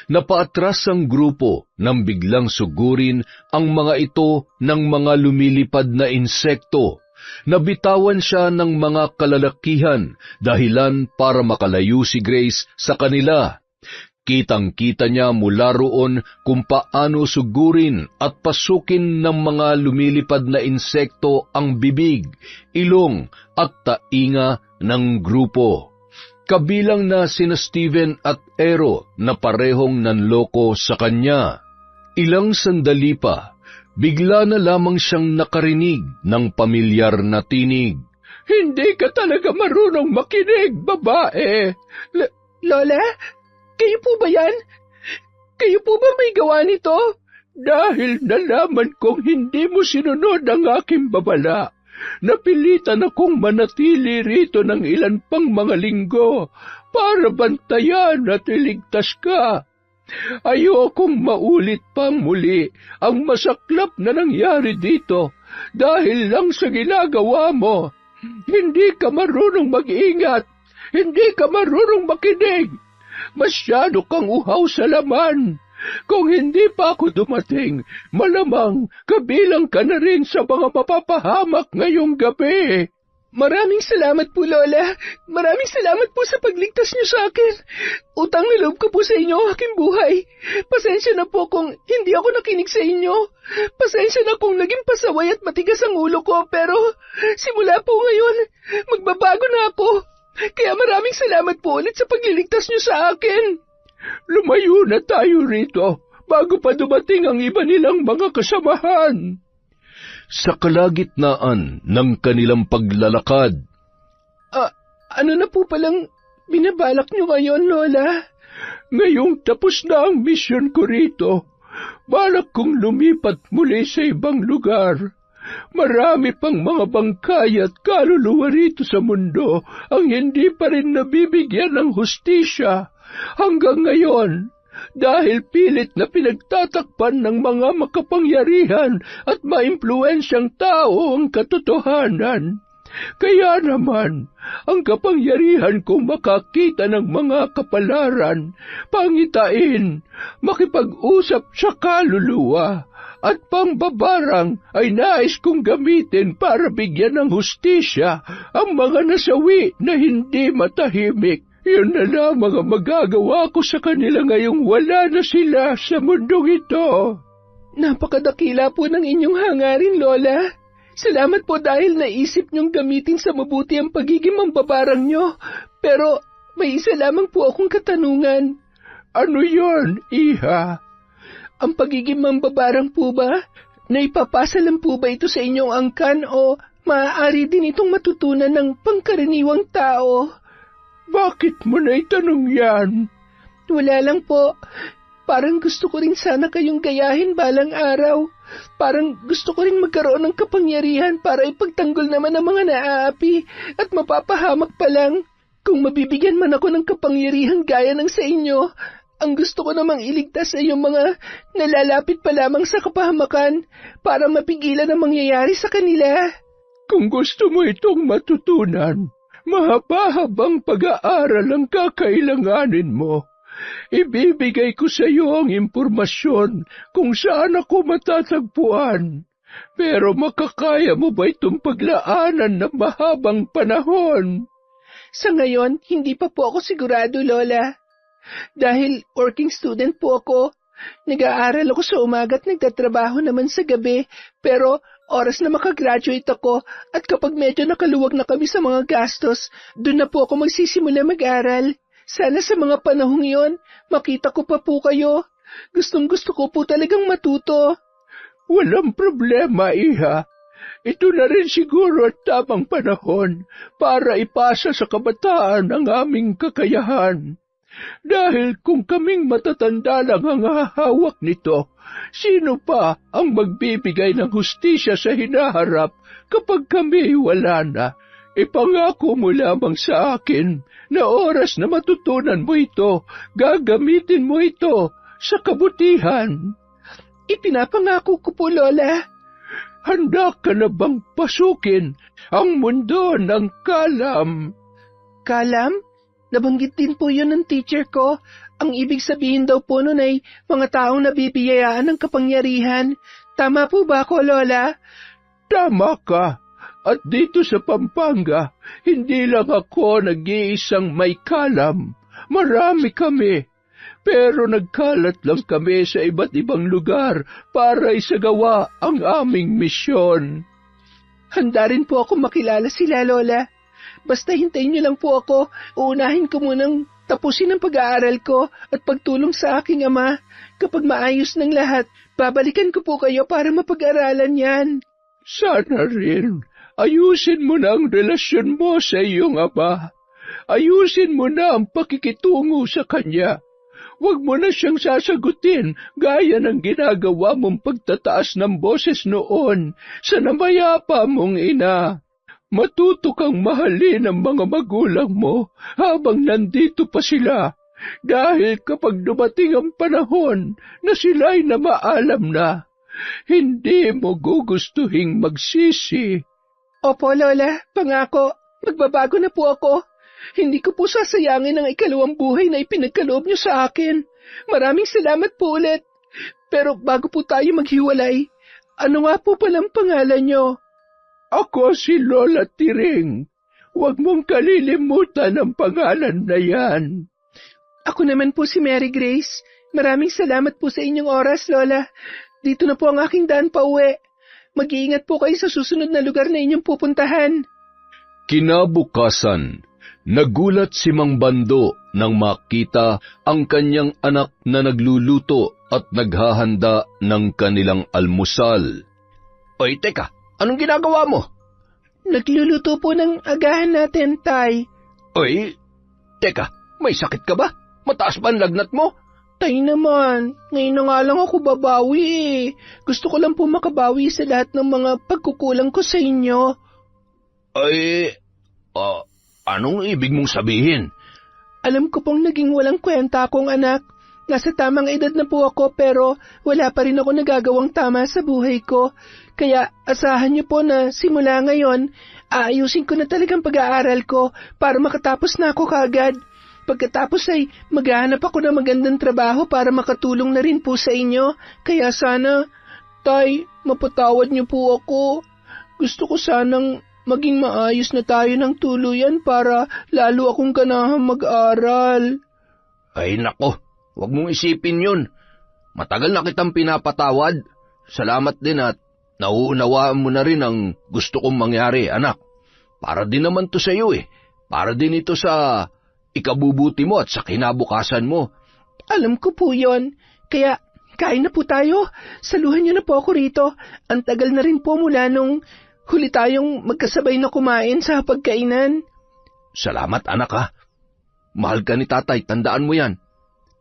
Napaatras ang grupo nang biglang sugurin ang mga ito ng mga lumilipad na insekto. Nabitawan siya ng mga kalalakihan dahilan para makalayo si Grace sa kanila. Kitang-kita niya mula roon kung paano sugurin at pasukin ng mga lumilipad na insekto ang bibig, ilong at tainga ng grupo. Kabilang na sina Steven at Airo na parehong nanloko sa kanya. Ilang sandali pa, bigla na lamang siyang nakarinig ng pamilyar na tinig. Hindi ka talaga marunong makinig, babae. Lola, kayo po ba yan? Kayo po ba may gawa nito? Dahil nalaman kong hindi mo sinunod ang aking babala. Napilitan akong manatili rito ng ilan pang mga linggo para bantayan at iligtas ka. Ayokong maulit pa muli ang masaklap na nangyari dito dahil lang sa ginagawa mo. Hindi ka marunong mag-ingat, hindi ka marunong makinig. Masyado kang uhaw sa laman. Kung hindi pa ako dumating, malamang kabilang ka na rin sa mga mapapahamak ngayong gabi. Maraming salamat po, Lola. Maraming salamat po sa pagligtas niyo sa akin. Utang na loob ko po sa inyo ang aking buhay. Pasensya na po kung hindi ako nakinig sa inyo. Pasensya na kung naging pasaway at matigas ang ulo ko, pero simula po ngayon, magbabago na ako. Kaya maraming salamat po ulit sa pagliligtas niyo sa akin. Lumayo na tayo rito bago pa dumating ang iba nilang mga kasamahan. Sa kalagitnaan ng kanilang paglalakad. Ano na po palang binabalak niyo ngayon, Lola? Ngayong tapos na ang misyon ko rito, Balak kong lumipat muli sa ibang lugar. Marami pang mga bangkay at kaluluwa rito sa mundo ang hindi pa rin nabibigyan ng hustisya hanggang ngayon dahil pilit na pinagtatakpan ng mga makapangyarihan at maimpluwensyang tao ang katotohanan. Kaya naman, ang kapangyarihan kong makakita ng mga kapalaran, pangitain, makipag-usap sa kaluluwa, at pangbabarang ay nais kong gamitin para bigyan ng hustisya ang mga nasawi na hindi matahimik. Yun na lamang ang magagawa ko sa kanila ngayong wala na sila sa mundong ito. Napakadakila po ng inyong hangarin, Lola. Salamat po dahil naisip niyong gamitin sa mabuti ang pagiging mambabarang niyo. Pero may isa lamang po akong katanungan. Ano yon, Iha? Ang pagiging mambabarang po ba? Naipapasa lang po ba ito sa inyong angkan o maaari din itong matutunan ng pangkaraniwang tao? Bakit mo na itanong yan? Wala lang po. Parang gusto ko rin sana kayong gayahin balang araw. Parang gusto ko rin magkaroon ng kapangyarihan para ipagtanggol naman ang mga naaapi at mapapahamak pa lang. Kung mabibigyan man ako ng kapangyarihan gaya ng sa inyo, ang gusto ko namang iligtas ay yung mga nalalapit pa lamang sa kapahamakan para mapigilan ang mangyayari sa kanila. Kung gusto mo itong matutunan, mahaba-habang pag-aaral ang kakailanganin mo. Ibibigay ko sa iyo ang impormasyon kung saan ako matatagpuan. Pero makakaya mo ba itong paglaanan ng mahabang panahon? Sa ngayon, hindi pa po ako sigurado, Lola. Dahil working student po ako, nag-aaral ako sa umaga at nagtatrabaho naman sa gabi, pero oras na makagraduate ako at kapag medyo nakaluwag na kami sa mga gastos, doon na po ako magsisimula mag-aral. Sana sa mga panahong iyon, makita ko pa po kayo. Gustong-gusto ko po talagang matuto. Walang problema, Iha. Ito na rin siguro at tamang panahon para ipasa sa kabataan ang aming kakayahan. Dahil kung kaming matatanda lang ang hahawak nito, sino pa ang magbibigay ng hustisya sa hinaharap kapag kami wala na? Ipangako mo lamang sa akin na oras na matutunan mo ito, gagamitin mo ito sa kabutihan. Ipinapangako ko po, Lola. Handa ka na bang pasukin ang mundo ng kalam? Kalam? Nabanggit din po yun ng teacher ko. Ang ibig sabihin daw po nun ay mga taong nabibiyayaan ng kapangyarihan. Tama po ba ako, Lola? Tama ka. At dito sa Pampanga, hindi lang ako nag-iisang may kalam. Marami kami. Pero nagkalat lang kami sa iba't ibang lugar para isagawa ang aming misyon. Handa rin po ako makilala sila, Lola. Basta hintayin niyo lang po ako. Uunahin ko munang tapusin ang pag-aaral ko at pagtulong sa aking ama. Kapag maayos ng lahat, babalikan ko po kayo para mapag-aralan yan. Sana rin. Ayusin mo na ang relasyon mo sa iyong ama. Ayusin mo na ang pakikitungo sa kanya. Huwag mo na siyang sasagutin gaya ng ginagawa mong pagtataas ng boses noon sa namayapa mong ina. Matuto kang mahalin ang mga magulang mo habang nandito pa sila. Dahil kapag dumating ang panahon na sila'y namaalam na, hindi mo gugustuhing magsisi. Opo, Lola, pangako, magbabago na po ako. Hindi ko po sasayangin ang ikalawang buhay na ipinagkaloob niyo sa akin. Maraming salamat po ulit. Pero bago po tayo maghiwalay, ano nga po palang pangalan niyo? Ako si Lola Tiring. Huwag mong kalilimutan ang pangalan na yan. Ako naman po si Mary Grace. Maraming salamat po sa inyong oras, Lola. Dito na po ang aking daan pa uwi. Mag-iingat po kayo sa susunod na lugar na inyong pupuntahan. Kinabukasan, nagulat si Mang Bando nang makita ang kanyang anak na nagluluto at naghahanda ng kanilang almusal. Oy, teka, anong ginagawa mo? Nagluluto po ng agahan natin, Tay. Oy, teka, may sakit ka ba? Mataas ba ang lagnat mo? Tay naman, ngayon na nga lang ako babawi eh. Gusto ko lang po makabawi sa lahat ng mga pagkukulang ko sa inyo. Ay, anong ibig mong sabihin? Alam ko pong naging walang kwenta akong anak. Nasa tamang edad na po ako pero wala pa rin ako nagagawang tama sa buhay ko. Kaya asahan niyo po na simula ngayon, aayusin ko na talagang pag-aaral ko para makatapos na ako kaagad. Pagkatapos ay maghahanap ako ng magandang trabaho para makatulong na rin po sa inyo. Kaya sana, Tay, mapatawad niyo po ako. Gusto ko sanang maging maayos na tayo ng tuluyan para lalo akong ganahang mag-aral. Ay nako, huwag mong isipin yun. Matagal na kitang pinapatawad. Salamat din at nauunawaan mo na rin ang gusto kong mangyari, anak. Para din naman to sa iyo eh. Para din ito sa ikabubuti mo at sa kinabukasan mo. Alam ko po yon. Kaya kain na po tayo. Saluhan niyo na po ako rito. Ang tagal na rin po mula nung huli tayong magkasabay na kumain sa pagkainan. Salamat anak ha. Mahal ka ni tatay, tandaan mo yan.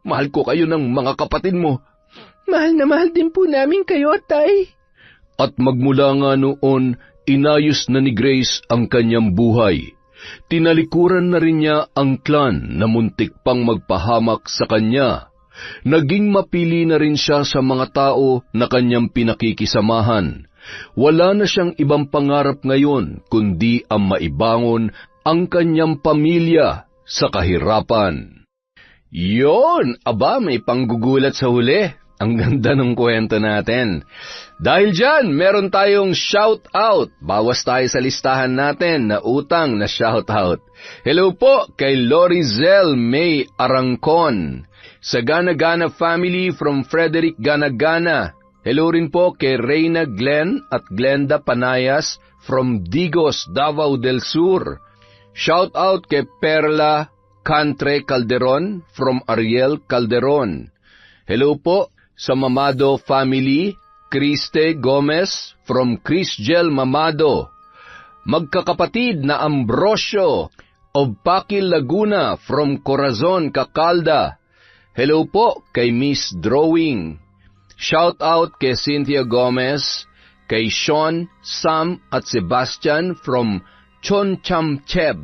Mahal ko kayo ng mga kapatid mo. Mahal na mahal din po namin kayo, Tay. At magmula nga noon, inayos na ni Grace ang kanyang buhay. Tinalikuran na rin niya ang clan na muntik pang magpahamak sa kanya. Naging mapili na rin siya sa mga tao na kanyang pinakikisamahan. Wala na siyang ibang pangarap ngayon kundi ang maibangon ang kanyang pamilya sa kahirapan. Yon! Aba, may panggugulat sa huli. Ang ganda ng kwento natin. Dahil dyan, meron tayong shout-out. Bawas tayo sa listahan natin na utang na shout-out. Hello po kay Lorizel May Arangcon, sa Gana-Gana family from Frederick Gana-Gana. Hello rin po kay Reyna Glenn at Glenda Panayas from Digos, Davao del Sur. Shout-out kay Perla Cantre Calderon from Ariel Calderon. Hello po sa Mamado family, Criste Gomez from Crisgel Mamado. Magkakapatid na Ambrosio of Pakil Laguna from Corazon, Cacalda. Hello po kay Miss Drawing. Shout out kay Cynthia Gomez, kay Sean, Sam at Sebastian from Chonchamcheb.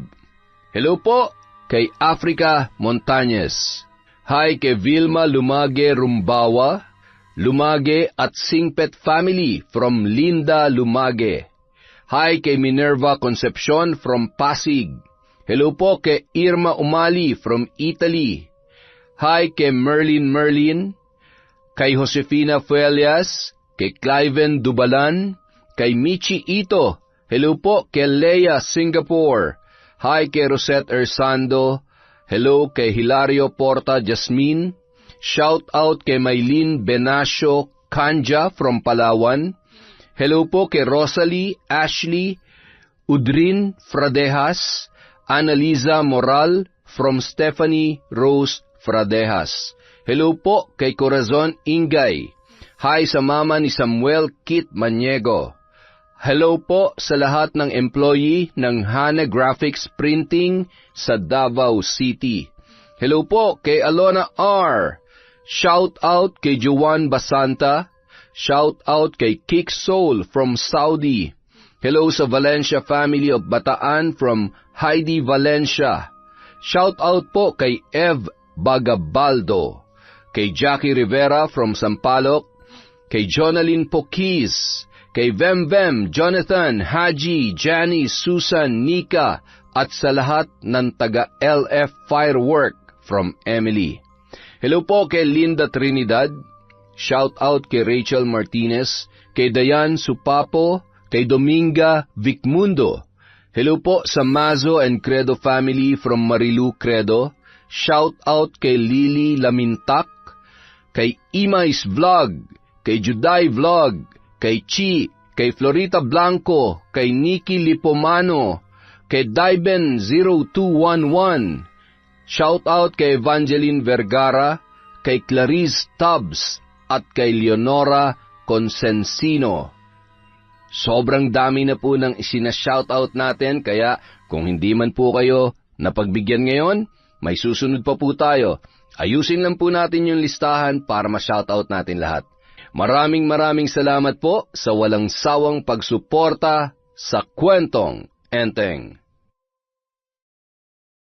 Hello po kay Africa Montañez. Hi kay Vilma Lumage Rumbawa, Lumage at Singpet family from Linda Lumage. Hi kay Minerva Concepcion from Pasig. Hello po kay Irma Umali from Italy. Hi kay Merlin, kay Josefina Fuelias, kay Cliven Dubalan, kay Michi Ito. Hello po kay Leia Singapore. Hi kay Rosette Ersando. Hello kay Hilario Porta Jasmine. Shout out kay Maylene Benacio Kanja from Palawan. Hello po kay Rosalie Ashley Udrin Fradejas. Annaliza Moral from Stephanie Rose Fradejas. Hello po kay Corazon Ingay. Hi sa mama ni Samuel Kit Maniego. Hello po sa lahat ng employee ng Hana Graphics Printing sa Davao City. Hello po kay Alona R. Shout out kay Juan Basanta. Shout out kay Kick Soul from Saudi. Hello sa Valencia family of Bataan from Heidi Valencia. Shout out po kay Ev Bagabaldo. Kay Jackie Rivera from Sampaloc. Kay Jonalyn Pokis. Kay Vem, Jonathan, Haji, Janice, Susan, Nika, at sa lahat ng taga-LF Firework from Emily. Hello po kay Linda Trinidad. Shout out kay Rachel Martinez, kay Dayan Supapo, kay Dominga Vicmundo. Hello po sa Mazo and Credo family from Marilu Credo. Shout out kay Lily Lamintak, kay Imais Vlog, kay Juday Vlog, kay Chi, kay Florita Blanco, kay Nikki Lipomano, kay Daiben 0211. Shout out kay Evangeline Vergara, kay Clarice Tubbs, at kay Leonora Consensino. Sobrang dami na po ng isina-shoutout natin, kaya kung hindi man po kayo napagbigyan ngayon, may susunod pa po tayo. Ayusin lang po natin yung listahan para ma-shoutout natin lahat. Maraming salamat po sa walang sawang pagsuporta sa Kwentong Enteng.